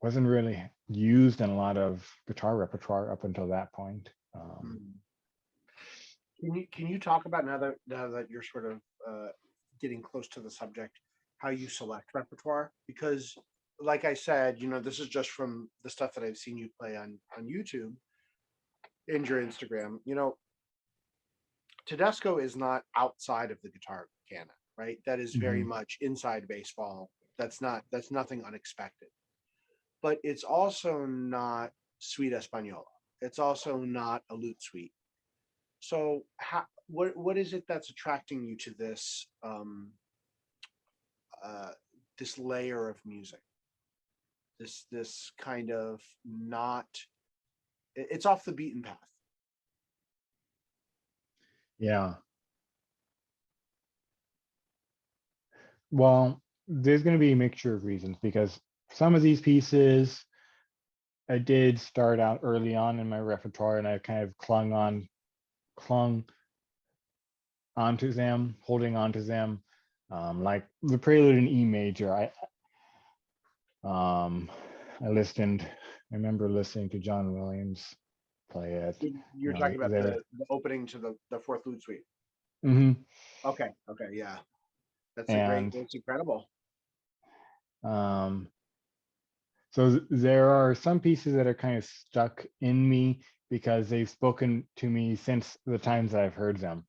wasn't really used in a lot of guitar repertoire up until that point. Mm. Can you talk about, now that you're sort of getting close to the subject, how you select repertoire? Because, like I said, this is just from the stuff that I've seen you play on YouTube and your Instagram. Tedesco is not outside of the guitar canon, right? That is very Mhm. much inside baseball. That's nothing unexpected. But it's also not Suite Española. It's also not a lute suite. So what is it that's attracting you to uh, this layer of music? This kind of not, it's off the beaten path. Yeah. Well, there's going to be a mixture of reasons because some of these pieces I did start out early on in my repertoire, and I kind of clung onto them, holding onto them, like the Prelude in E major. I remember listening to John Williams play it. You're talking about There. the opening to the fourth lute suite. Hmm. Okay. Okay. Yeah. And That's incredible. um, so there are some pieces that are kind of stuck in me because they've spoken to me since the times that I've heard them.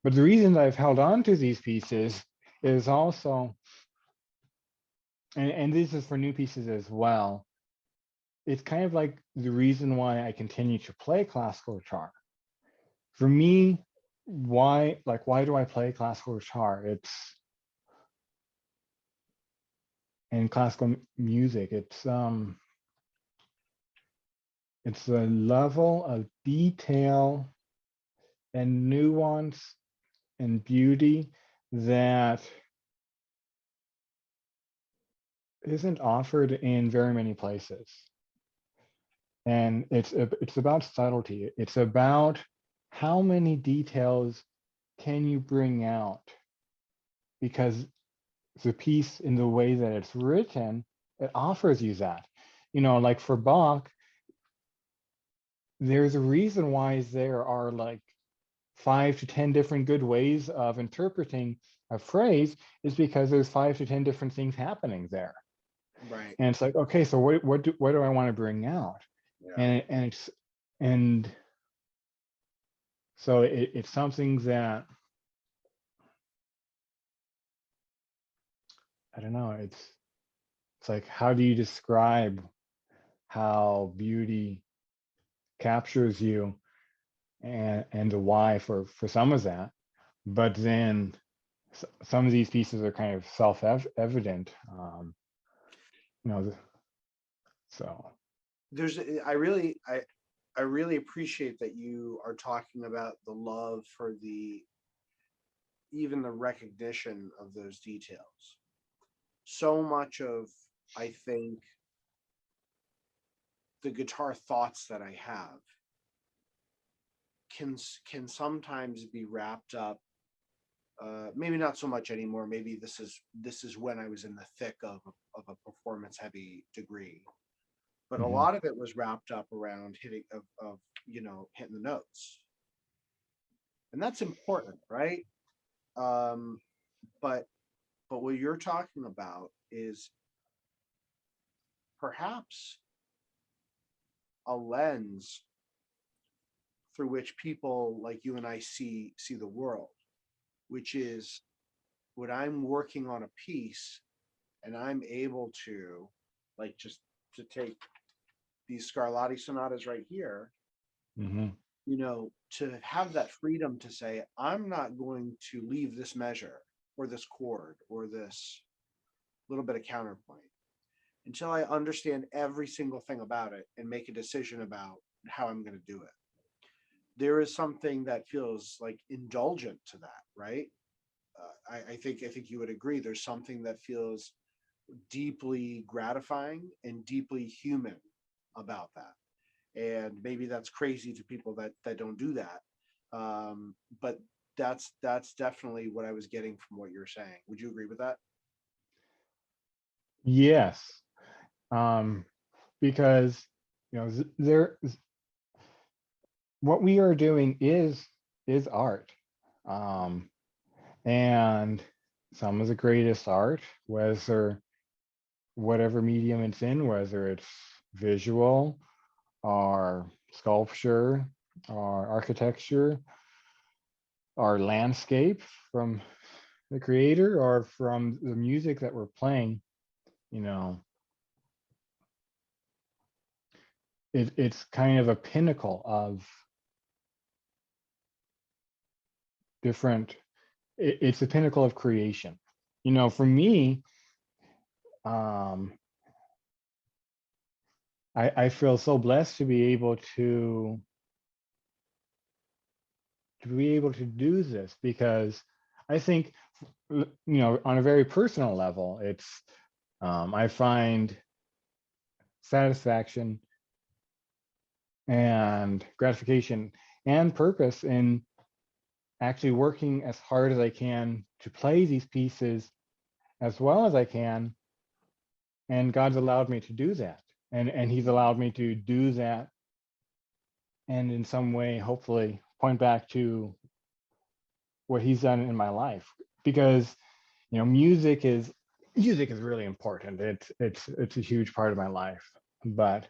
But the reason that I've held on to these pieces is also, and this is for new pieces as well, it's kind of like the reason why I continue to play classical guitar. For me, why do I play classical guitar? It's in classical music, it's the level of detail and nuance and beauty that isn't offered in very many places. And it's about subtlety. It's about how many details can you bring out, because the piece, in the way that it's written, it offers you that. Like for Bach, there's a reason why there are like 5 to 10 different good ways of interpreting a phrase, is because there's 5 to 10 different things happening there. Right. And it's like, okay, so what do I want to bring out? Yeah. And so it's something that, I don't know, it's like, how do you describe how beauty captures you, and the why for some of that? But then some of these pieces are kind of self-evident, you know so. There's I really appreciate that you are talking about the love for even the recognition of those details. So much of, I think, the guitar thoughts that I have can sometimes be wrapped up, maybe not so much anymore. Maybe this is when I was in the thick of a performance heavy degree, but a Mhm. lot of it was wrapped up around hitting the notes, and that's important, right? um but what you're talking about is perhaps a lens through which people like you and I see the world, which is when I'm working on a piece and I'm able to, like, just to take these Scarlatti sonatas right here, Mhm. to have that freedom to say, I'm not going to leave this measure or this chord or this little bit of counterpoint until I understand every single thing about it and make a decision about how I'm going to do it. There is something that feels like indulgent to that, right? I think you would agree. There's something that feels deeply gratifying and deeply human about that. And maybe that's crazy to people that don't do that. But that's definitely what I was getting from what you're saying. Would you agree with that? Yes, because there, what we are doing is art, um, and some of the greatest art, whatever medium it's in, whether it's visual or sculpture or architecture or landscape from the creator or from the music that we're playing, you know, it's kind of a pinnacle of different, it's a pinnacle of creation. For me, um, I feel so blessed to be able to do this, because I think, on a very personal level, it's I find satisfaction and gratification and purpose in actually working as hard as I can to play these pieces as well as I can. And God's allowed me to do that. And he's allowed me to do that and in some way, hopefully, point back to what he's done in my life. Because, music is really important. It's a huge part of my life. But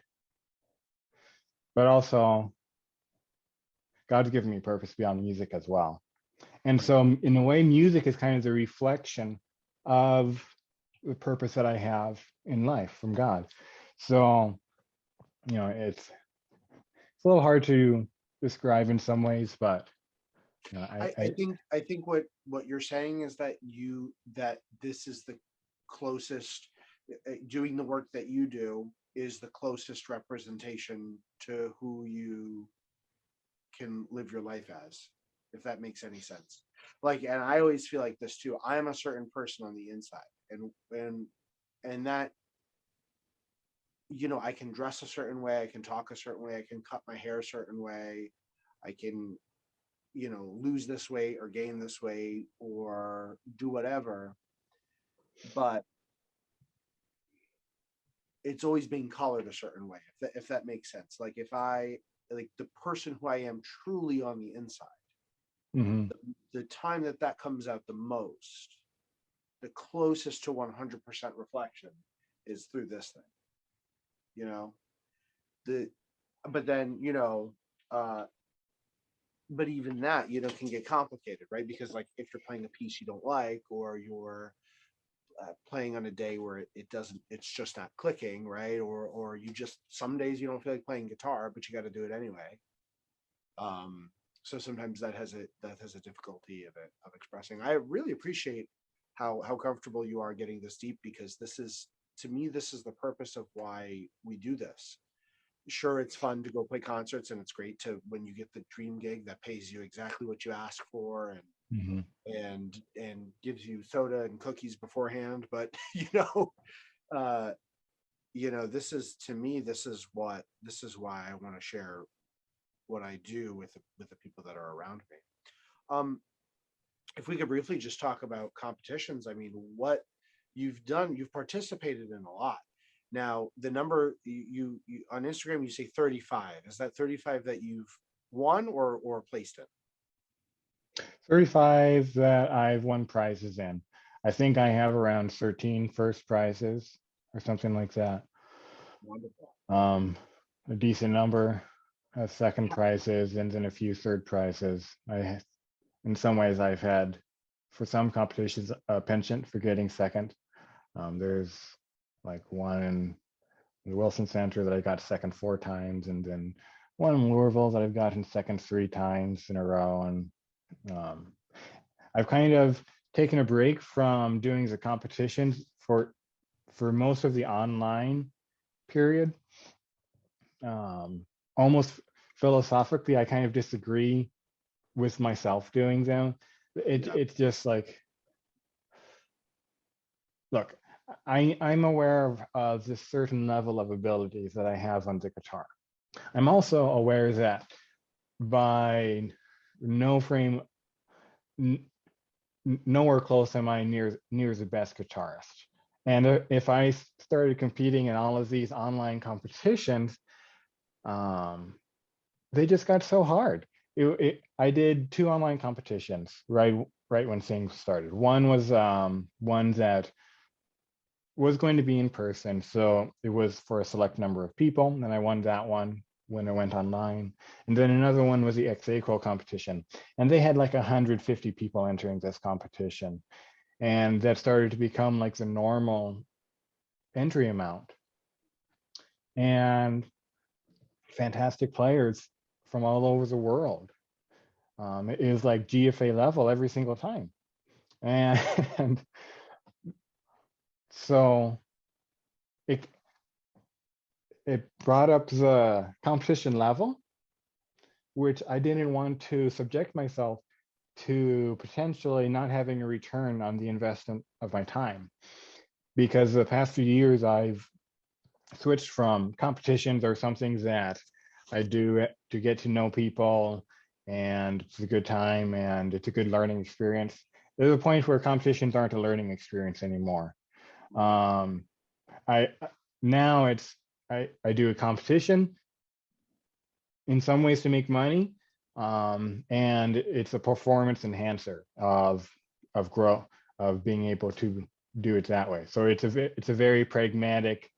also God's given me purpose beyond music as well. And Right. so in a way, music is kind of the reflection of the purpose that I have in life from God. So, it's a little hard to describe in some ways, but I think what you're saying is that this is the closest, doing the work that you do is the closest representation to who you can live your life as, if that makes any sense. Like, and I always feel like this too. I am a certain person on the inside, and that, I can dress a certain way, I can talk a certain way, I can cut my hair a certain way, I can, lose this weight or gain this weight or do whatever, but it's always being colored a certain way, if that makes sense. Like, if I, like, the person who I am truly on the inside, mhm. the time that comes out the most, the closest to 100% reflection is through this thing, you know the but then, but even that, can get complicated, right? Because, like, if you're playing a piece you don't like, or you're playing on a day where it doesn't, it's just not clicking, right? Or you just, some days you don't feel like playing guitar, but you got to do it anyway. So sometimes that has a difficulty of expressing. I really appreciate how comfortable you are getting this deep, because this is, to me, this is the purpose of why we do this. Sure, it's fun to go play concerts, and it's great to, when you get the dream gig that pays you exactly what you ask for, Mhm. and gives you soda and cookies beforehand. But uh this is, to me, this is why I want to share what I do with the people that are around me. um if we could briefly just talk about competitions, I mean, what you've done, you've participated in a lot. Now, the number you on Instagram, you say 35. Is that 35 that you've won or placed in? 35 that I've won prizes in. I think I have around 13 first prizes or something like that. Wonderful. Um, a decent number of second prizes and then a few third prizes. In some ways, I've had, for some competitions, a penchant for getting second. There's like one in the Wilson Center that I got second 4 times, and then one in Louisville that I've gotten second 3 times in a row. And um, I've kind of taken a break from doing the competitions for most of the online period. Almost philosophically, I kind of disagree with myself doing them. Yeah. It's just like, look, I'm aware of this certain level of abilities that I have on the guitar. I'm also aware that by no frame, nowhere close am I near the best guitarist. And if I started competing in all of these online competitions, they just got so hard. I did 2 online competitions right when things started. One was one that was going to be in person, so it was for a select number of people, and I won that one when I went online. And then another one was the ex-aequo competition, and they had like 150 people entering this competition, and that started to become like the normal entry amount. And fantastic players from all over the world. It was like GFA level every single time. And so it brought up the competition level, which I didn't want to subject myself to potentially not having a return on the investment of my time. Because the past few years, I've switched from competitions or something that I do to get to know people, and it's a good time and it's a good learning experience. There's a point where competitions aren't a learning experience anymore. I now it's I do a competition in some ways to make money, and it's a performance enhancer of growth, of being able to do it that way. So it's a very pragmatic,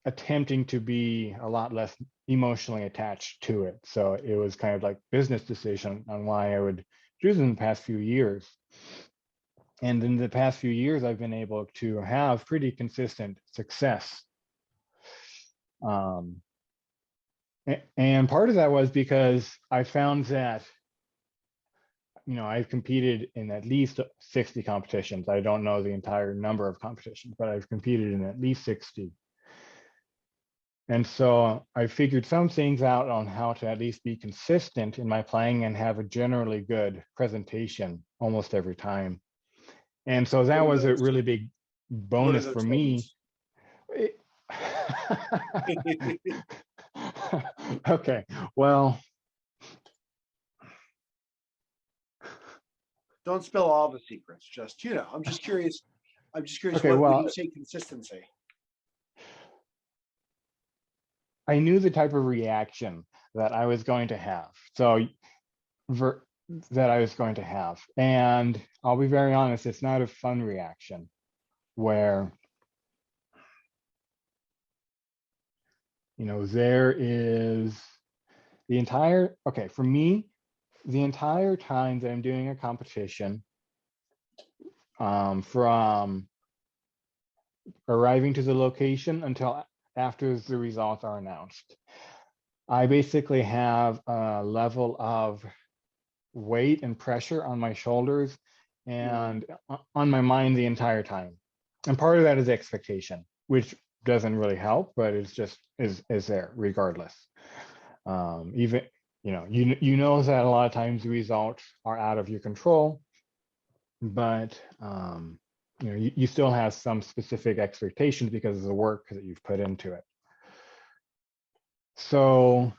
attempting to be a lot less emotionally attached to it. So it was kind of like business decision on why I would choose in the past few years. And in the past few years, I've been able to have pretty consistent success. And part of that was because I found that, I've competed in at least 60 competitions. I don't know the entire number of competitions, but I've competed in at least 60. And so I figured some things out on how to at least be consistent in my playing and have a generally good presentation almost every time. And so that was a really big bonus for me. Okay, well. Don't spill all the secrets. Just, I'm just curious. Okay, What would you say consistency? I knew the type of reaction that I was going to have. And I'll be very honest, it's not a fun reaction where, there is for me, the entire time that I'm doing a competition, from arriving to the location until after the results are announced, I basically have a level of weight and pressure on my shoulders and on my mind the entire time. And part of that is expectation, which doesn't really help, but it's just is there regardless. Even, that a lot of times the results are out of your control, but you still have some specific expectations because of the work that you've put into it. So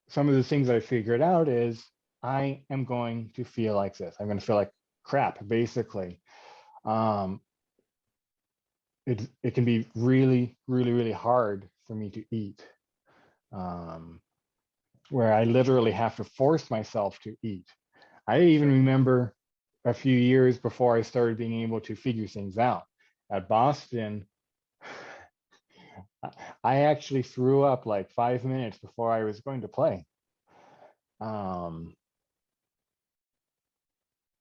some of the things I figured out is I am going to feel like this. I'm going to feel like crap, basically. It can be really, really, really hard for me to eat, where I literally have to force myself to eat. I even remember a few years before I started being able to figure things out. At Boston, I actually threw up like 5 minutes before I was going to play.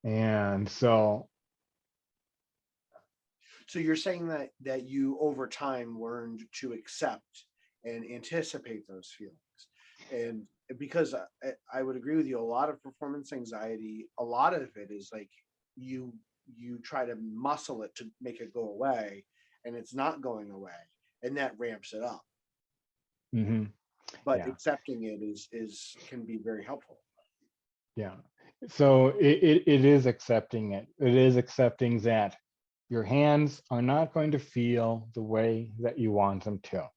And so you're saying that you over time learned to accept and anticipate those feelings. And because I would agree with you, a lot of performance anxiety, a lot of it is like you try to muscle it to make it go away, and it's not going away, and that ramps it up. Mm-hmm. But accepting it is can be very helpful. Yeah. So it is accepting it. It is accepting that your hands are not going to feel the way that you want them to.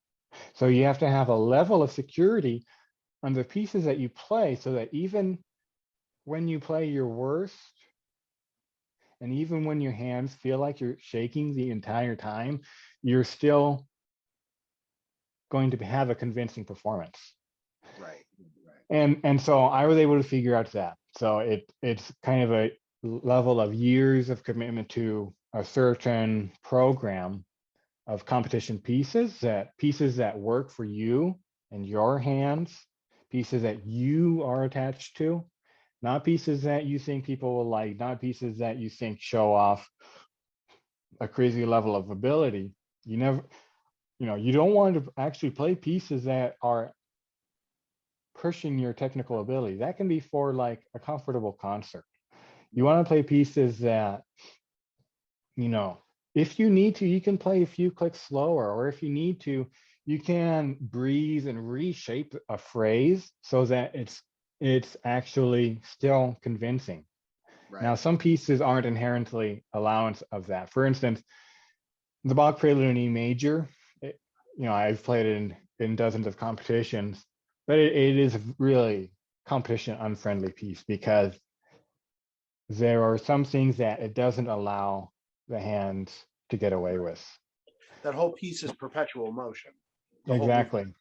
So you have to have a level of security on the pieces that you play, so that even when you play your worst, and even when your hands feel like you're shaking the entire time, you're still going to have a convincing performance. Right. And so I was able to figure out that. So it's kind of a level of years of commitment to a certain program of competition pieces that work for you and your hands, pieces that you are attached to, not pieces that you think people will like, not pieces that you think show off a crazy level of ability. You don't want to actually play pieces that are pushing your technical ability. That can be for like a comfortable concert. You want to play pieces that, if you need to, you can play a few clicks slower, or if you need to, you can breathe and reshape a phrase so that it's actually still convincing. Now, Right. some pieces aren't inherently allowance of that. For instance, the Bach Prelude in E major, it, I've played it in dozens of competitions, but it is really competition unfriendly piece because there are some things that it doesn't allow the hands to get away with. That whole piece is perpetual motion. The whole movement. Exactly.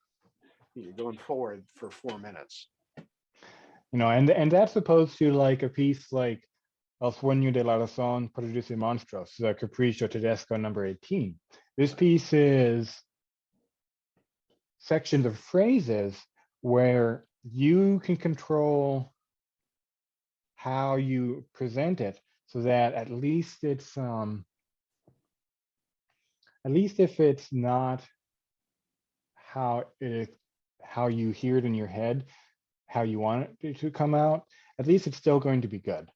You're going forward for 4 minutes. And that's opposed to like a piece like El Sueño de la Razón Produce Monstruos, the Capriccio Tedesco number 18. This piece is sections of phrases where you can control how you present it so that at least if it's not how you hear it in your head, how you want it to come out, at least it's still going to be good.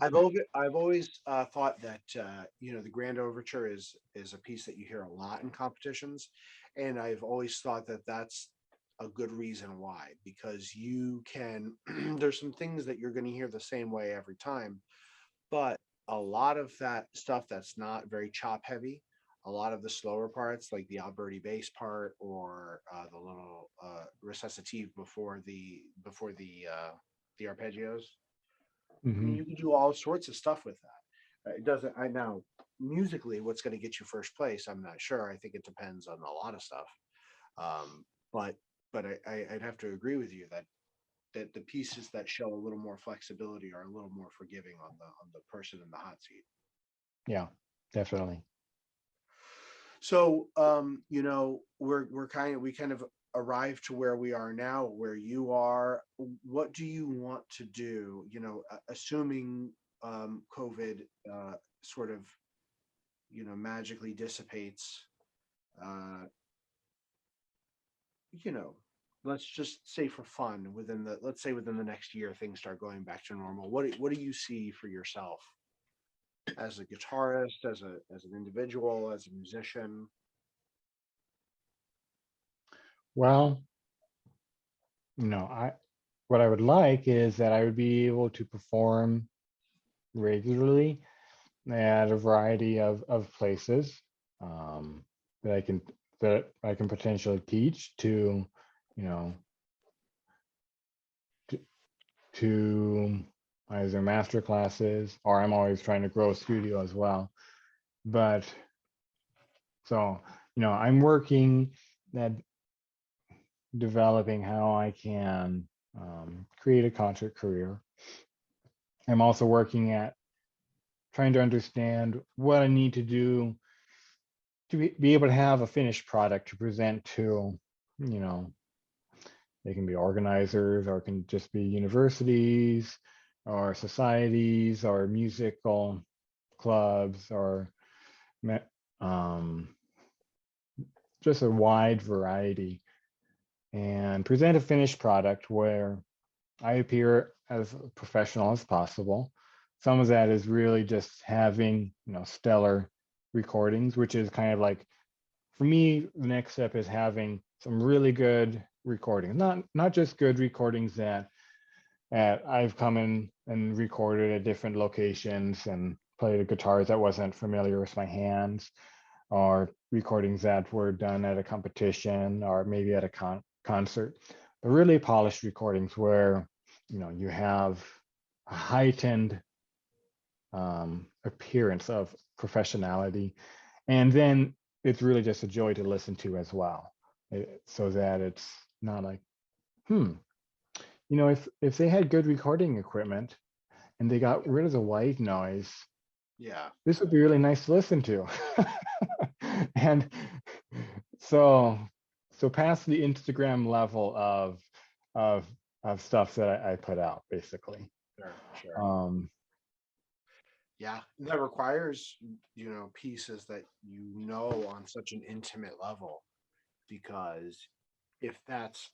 I've always thought that the Grand Overture is a piece that you hear a lot in competitions, and I've always thought that that's a good reason why, because you can there's some things that you're going to hear the same way every time, but a lot of that stuff that's not very chop heavy, a lot of the slower parts like the Alberti bass part or the little recitative before the arpeggios. I mean, Mm-hmm. you can do all sorts of stuff with that. It doesn't. I now musically, what's going to get you first place? I'm not sure. I think it depends on a lot of stuff. Um, but I'd have to agree with you that the pieces that show a little more flexibility are a little more forgiving on the person in the hot seat. Yeah, definitely. So we kind of arrived to where we are now, where you are. What do you want to do? Assuming COVID sort of magically dissipates. Uh, you know, let's just say for fun, let's say within the next year things start going back to normal. What do you see for yourself as a guitarist, as an individual, as a musician? Well, I what I would like is that I would be able to perform regularly at a variety of places, um, that I can potentially teach to, you know, to, to either master classes, or I'm always trying to grow a studio as well. But so, I'm working at developing how I can create a concert career. I'm also working at trying to understand what I need to do to be able to have a finished product to present to, you know, they can be organizers, or it can just be universities or societies or musical clubs, or um, just a wide variety, and present a finished product where I appear as professional as possible. Some of that is really just having, stellar recordings, which is kind of like, for me, the next step is having some really good recordings, not just good recordings that I've come in and recorded at different locations and played a guitars that wasn't familiar with my hands, or recordings that were done at a competition or maybe at a concert, but really polished recordings where you have a heightened appearance of professionality, and then it's really just a joy to listen to as well, so that it's not like, if they had good recording equipment and they got rid of the white noise, Yeah. this would be really nice to listen to. And so past the Instagram level of stuff that I put out, basically. Sure. um Yeah, that requires pieces that on such an intimate level, because if that's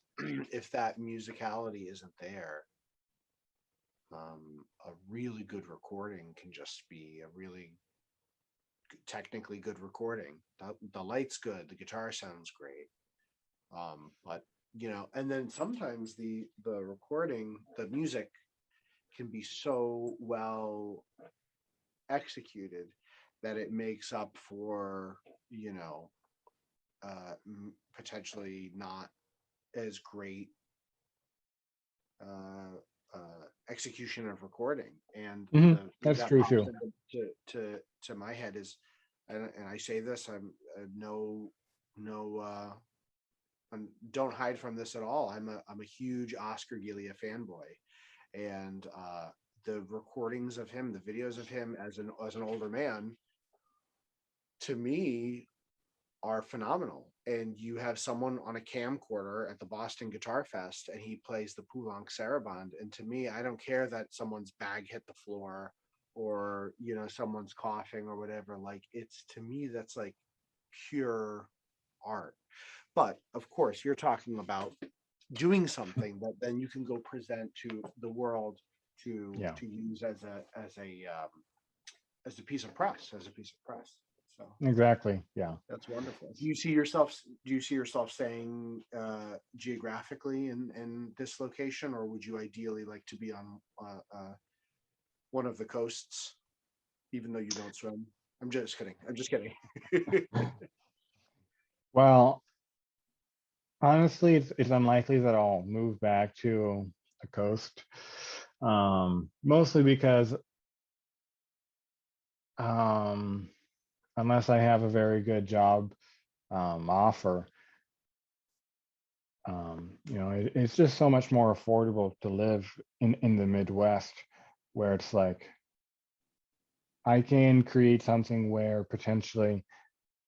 if that musicality isn't there, a really good recording can just be a really technically good recording. The light's good, the guitar sounds great, but and then sometimes the recording, the music can be so well executed that it makes up for, you know, potentially not as great uh, execution of recording. And the thing That's that true pops too. into my head is, and I say this, I'm no don't hide from this at all. I'm a huge Oscar Gilia fanboy, and the recordings of him, the videos of him as an older man, to me are phenomenal. And you have someone on a camcorder at the Boston Guitar Fest, and he plays the Poulenc Sarabande. And to me, I don't care that someone's bag hit the floor, or someone's coughing or whatever. Like, it's, to me, that's like pure art. But of course, you're talking about doing something that then you can go present to the world to Yeah, use as a piece of press, So exactly. Yeah. that's wonderful. Do you see yourself staying geographically in this location, or would you ideally like to be on one of the coasts, even though you don't swim? I'm just kidding. I'm just kidding. Well, honestly, it's unlikely that I'll move back to the coast. Mostly because unless I have a very good job offer, it's just so much more affordable to live in the Midwest, where it's like I can create something where potentially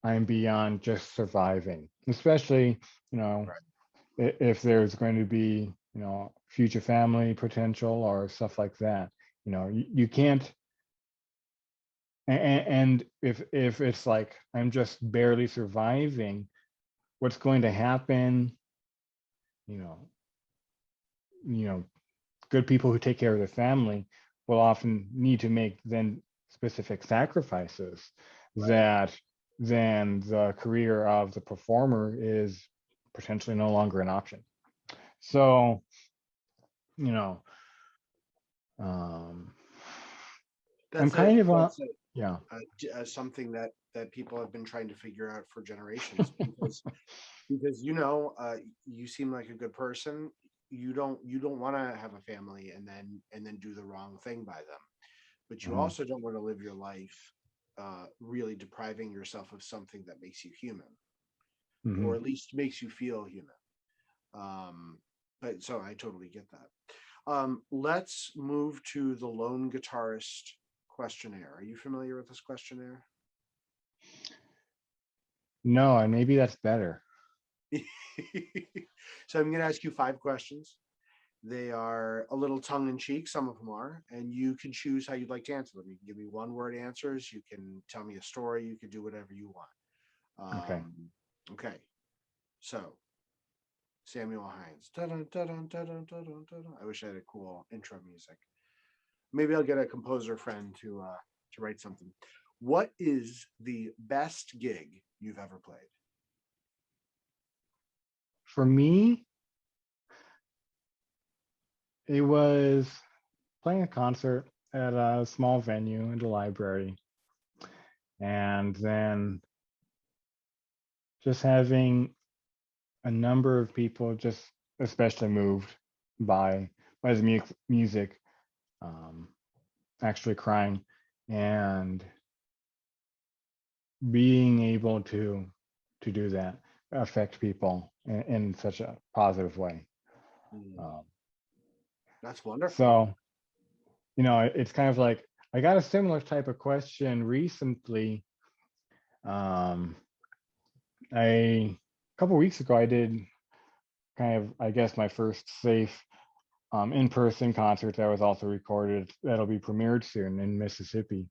I'm beyond just surviving, especially, you know, Right. if there's going to be, future family potential or stuff like that. You can't, and if it's like I'm just barely surviving, what's going to happen, you know, you know, good people who take care of their family will often need to make then specific sacrifices Right. that then the career of the performer is potentially no longer an option. So, you know, um, I'm That's a kind of on, that's a, yeah. something that people have been trying to figure out for generations, because you seem like a good person. You don't want to have a family and then do the wrong thing by them, but you Mhm. also don't want to live your life really depriving yourself of something that makes you human, or Mhm. at least makes you feel human. um but so I totally get that. Let's move to the lone guitarist questionnaire. Are you familiar with this questionnaire? No, and maybe that's better. So I'm going to ask you 5 questions. They are a little tongue in cheek, some of them are, and you can choose how you'd like to answer them. You can give me one word answers, you can tell me a story, you can do whatever you want. Okay. Okay, so Samuel Hines. Dun-dun, dun-dun, dun-dun, dun-dun, dun-dun. I wish I had a cool intro music. Maybe I'll get a composer friend to write something. What is the best gig you've ever played? For me, it was playing a concert at a small venue in the library, and then just having a number of people just especially moved by the music, um, actually crying, and being able to do that affect people in such a positive way. Hmm, Um, that's wonderful. so it's kind of like I got a similar type of question recently. Um, a couple weeks ago, I did kind of, I guess, my first safe in-person concert that was also recorded that'll be premiered soon in Mississippi.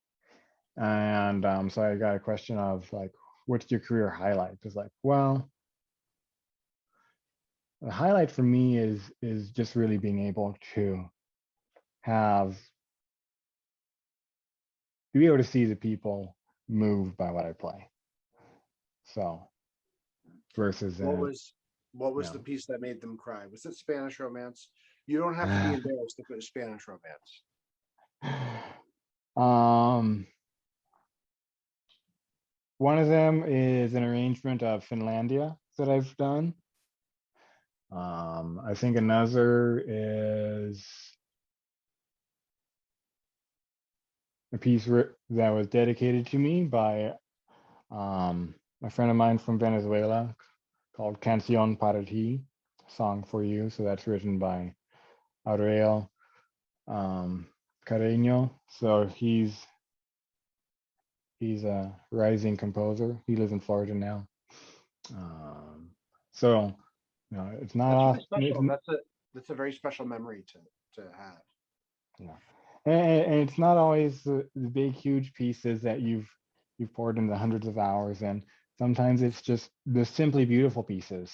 And so I got a question of like, what's your career highlight? It's like, well, the highlight for me is just really being able have to be able to see the people moved by what I play. So versus What was what you was the know, piece that made them cry? Was it Spanish Romance? You don't have to be embarrassed to put a Spanish romance. One of them is an arrangement of Finlandia that I've done. I think another is a piece that was dedicated to me by a friend of mine from Venezuela called Canción para ti, Song for You. So that's written by Aurelio Carreño. So he's a rising composer. He lives in Florida now. So it's not That's often. really special. That's a very special memory to have. Yeah, and it's not always the big, huge pieces that you've poured in the hundreds of hours, and sometimes it's just the simply beautiful pieces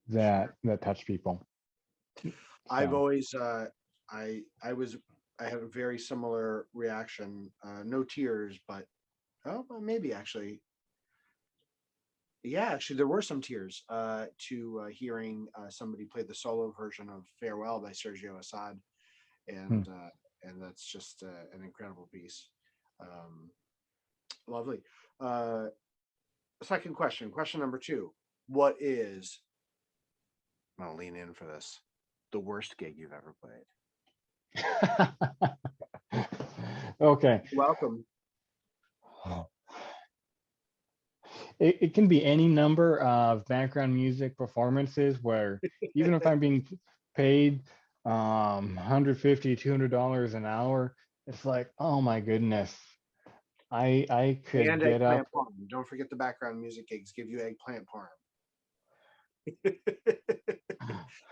that touch people. I've always I had a very similar reaction. No tears, but maybe actually. Yeah, actually, there were some tears to hearing somebody play the solo version of "Farewell" by Sergio Assad, Hmm. And that's just an incredible piece. Lovely. Uh, Second question number two: what is? I'm gonna lean in for this. The worst gig you've ever played. Okay. Welcome. It can be any number of background music performances where even if I'm being paid $150, $200 an hour, it's like, oh my goodness, I could And get up. eggplant parm. Don't forget the background music gigs give you eggplant parm.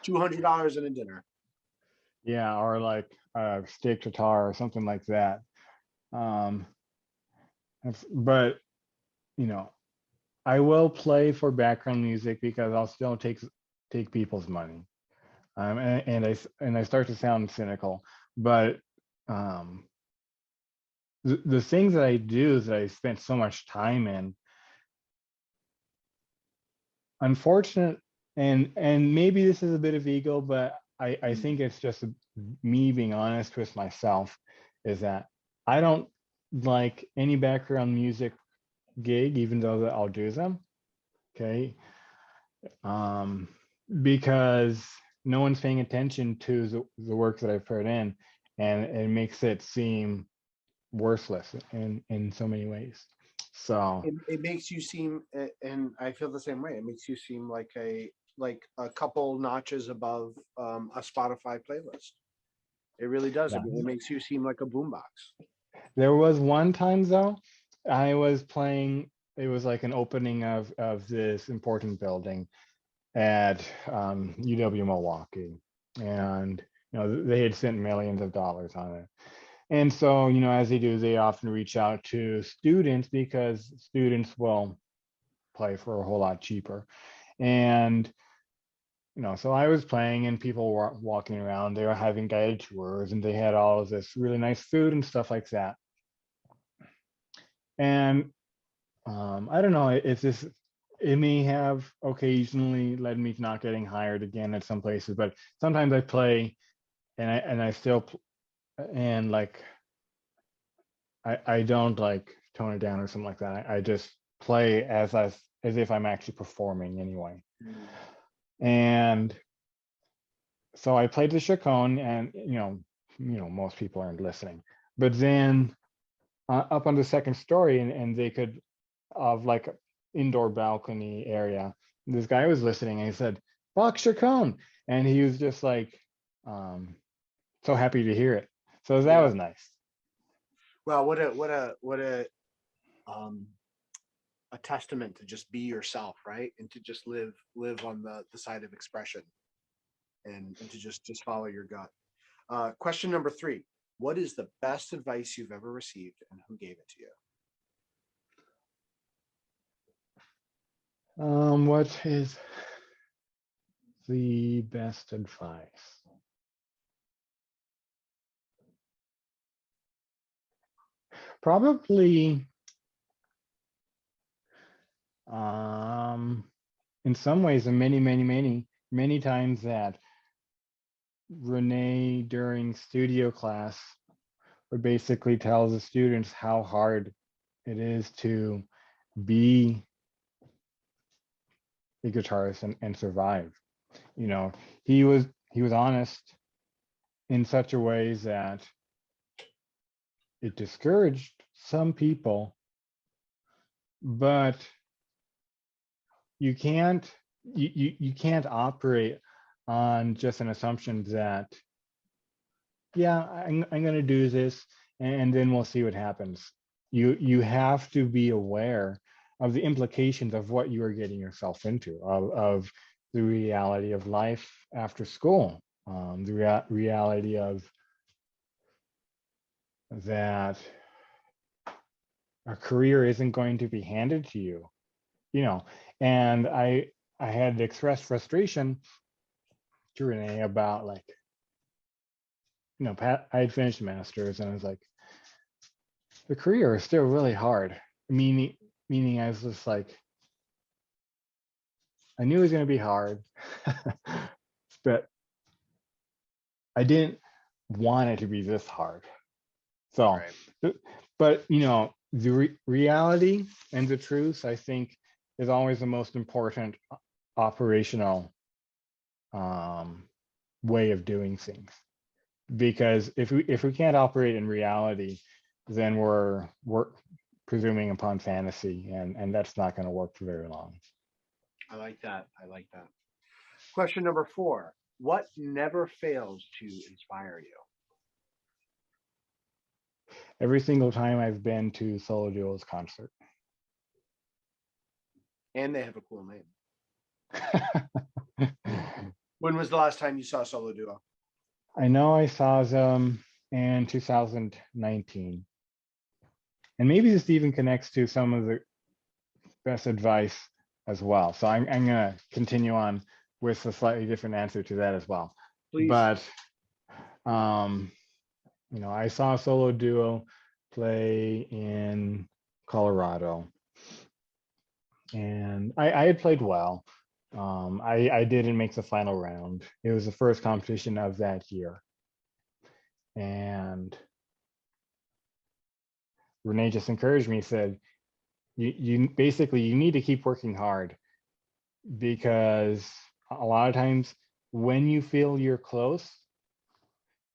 $200 in a dinner. Yeah, or like a steak tartare or something like that. Um, but I will play for background music because I'll still take people's money. And I start to sound cynical, but um, the things that I do that I spent so much time in, unfortunate, and maybe this is a bit of ego, but I think it's just me being honest with myself, is that I don't like any background music gig, even though that I'll do them. Okay. Because no one's paying attention to the work that I've put in, and it makes it seem worthless in so many ways. So It makes you seem, and I feel the same way. It makes you seem like a couple notches above a Spotify playlist. It really does. yeah, It makes you seem like a boombox. there was one time though, I was playing. It was like an opening of this important building at UW Milwaukee, and they had spent millions of dollars on it. And so, as they do, they often reach out to students because students will play for a whole lot cheaper. And, so I was playing and people were walking around, they were having guided tours and they had all of this really nice food and stuff like that. And I don't know, it may have occasionally led me to not getting hired again at some places, but sometimes I play and I still, and like, I don't like tone it down or something like that. I just play as if I'm actually performing anyway. And so I played the Chaconne, and most people aren't listening. But then up on the second story, and they could of like indoor balcony area. This guy was listening, and he said, "Bach Chaconne," and he was just like so happy to hear it. So that Yeah. was nice. Well, um a testament to just be yourself, right? And to just live on the side of expression, and to just follow your gut. Question number three: what is the best advice you've ever received, and who gave it to you? What is the best advice? Probably, in some ways, and many times that René during studio class, where basically tells the students how hard it is to be a guitarist and survive. You know, he was honest in such a way that it discouraged some people, but you can't you can't operate on just an assumption that, yeah, I'm going to do this and then we'll see what happens. You have to be aware of the implications of what you are getting yourself into, of the reality of life after school, the reality of that a career isn't going to be handed to you, you know. And I had expressed frustration to Renee about, like, you know, I had finished masters and I was like, the career is still really hard. Meaning I was just like, I knew it was going to be hard, but I didn't want it to be this hard. So, Right. but you know, the reality and the truth, I think, is always the most important operational way of doing things. Because if we can't operate in reality, then we're presuming upon fantasy, and that's not going to work for very long. I like that. I like that. Question number 4. What never fails to inspire you? Every single time I've been to Solo Duo's concert. And they have a cool name. When was the last time you saw Solo Duo? I know I saw them in 2019. And maybe this even connects to some of the best advice as well. So I'm going to continue on with a slightly different answer to that as well. Please. But, you know, I saw Solo Duo play in Colorado. And I had played well. I didn't make the final round. It was the first competition of that year. And Renee just encouraged me, said, you basically, you need to keep working hard, because a lot of times when you feel you're close,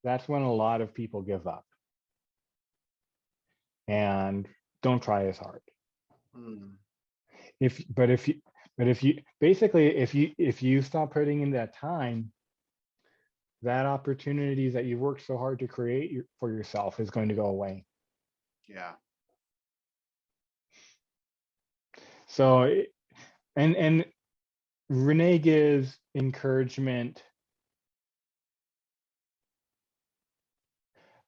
that's when a lot of people give up and don't try as hard. Hmm. If you basically, if you stop putting in that time, that opportunity that you worked so hard to create for yourself is going to go away. Yeah. So, and Renee gives encouragement.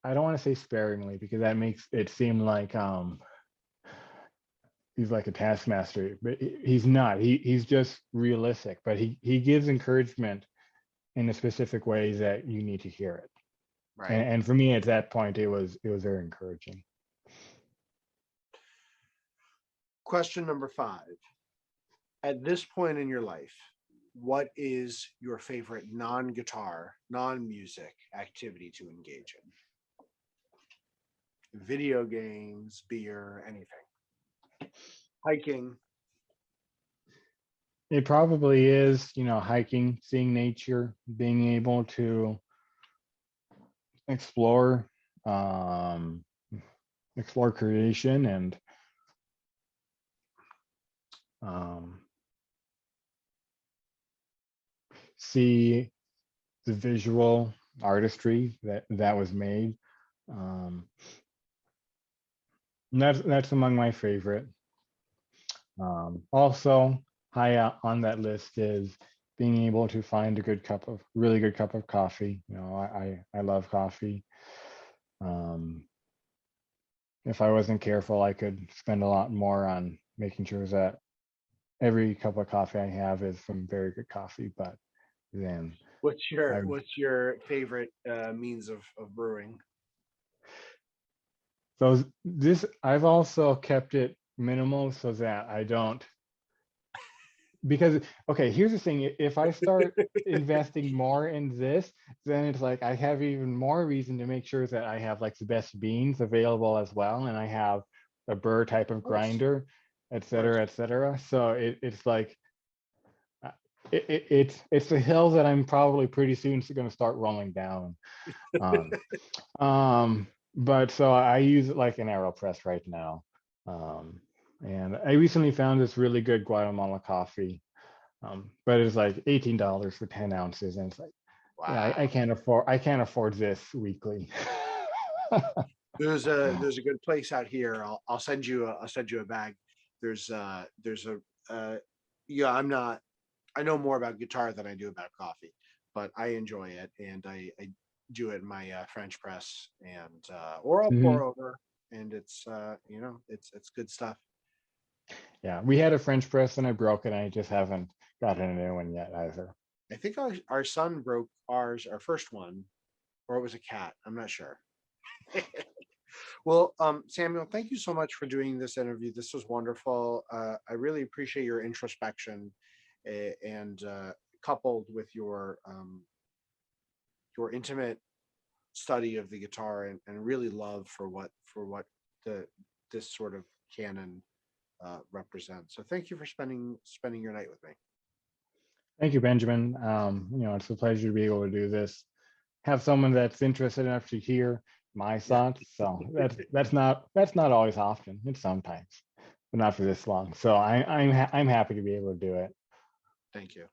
I don't want to say sparingly, because that makes it seem like he's like a taskmaster, but he's not. He's just realistic, but he gives encouragement in a specific way that you need to hear it. Right. And for me at that point, it was very encouraging. Question number 5. At this point in your life, what is your favorite non-guitar, non-music activity to engage in? Video games, beer, anything. Hiking. It probably is, you know, hiking, seeing nature, being able to explore, explore creation, and see the visual artistry that was made. And that's among my favorite. Also, high up on that list is being able to find a really good cup of coffee. You know, I love coffee. If I wasn't careful, I could spend a lot more on making sure that every cup of coffee I have is from very good coffee. But then What's your favorite means of brewing? so I've also kept it minimal so that I don't because okay, here's the thing, if I start investing more in this, then it's like I have even more reason to make sure that I have like the best beans available as well, and I have a burr type of course, grinder, et of course. cetera, et cetera. So it's like uh, it's a hill that I'm probably pretty soon going to start rolling down. Um, but so I use it like an AeroPress right now. Um, and I recently found this really good Guatemala coffee. But it's like $18 for 10 ounces. And it's like, yeah, Wow. I can't afford this weekly. There's a good place out here. I'll send you I'll send you a bag. There's a yeah, I know more about guitar than I do about coffee, but I enjoy it, and I do it in my French press, and or I'll pour Mhm. over, and it's it's good stuff. Yeah, we had a French press and I broke it. And I just haven't gotten a new one yet either. I think our son broke ours, our first one, or it was a cat. I'm not sure. Well, Samuel, thank you so much for doing this interview. This was wonderful. I really appreciate your introspection, and coupled with your intimate study of the guitar, and really love for what the this sort of canon represents. So thank you for spending your night with me. Thank you, Benjamin. It's a pleasure to be able to do this. Have someone that's interested enough to hear my Yeah, thoughts. So that's not always often. It's sometimes, but not for this long. So I'm happy to be able to do it. thank you.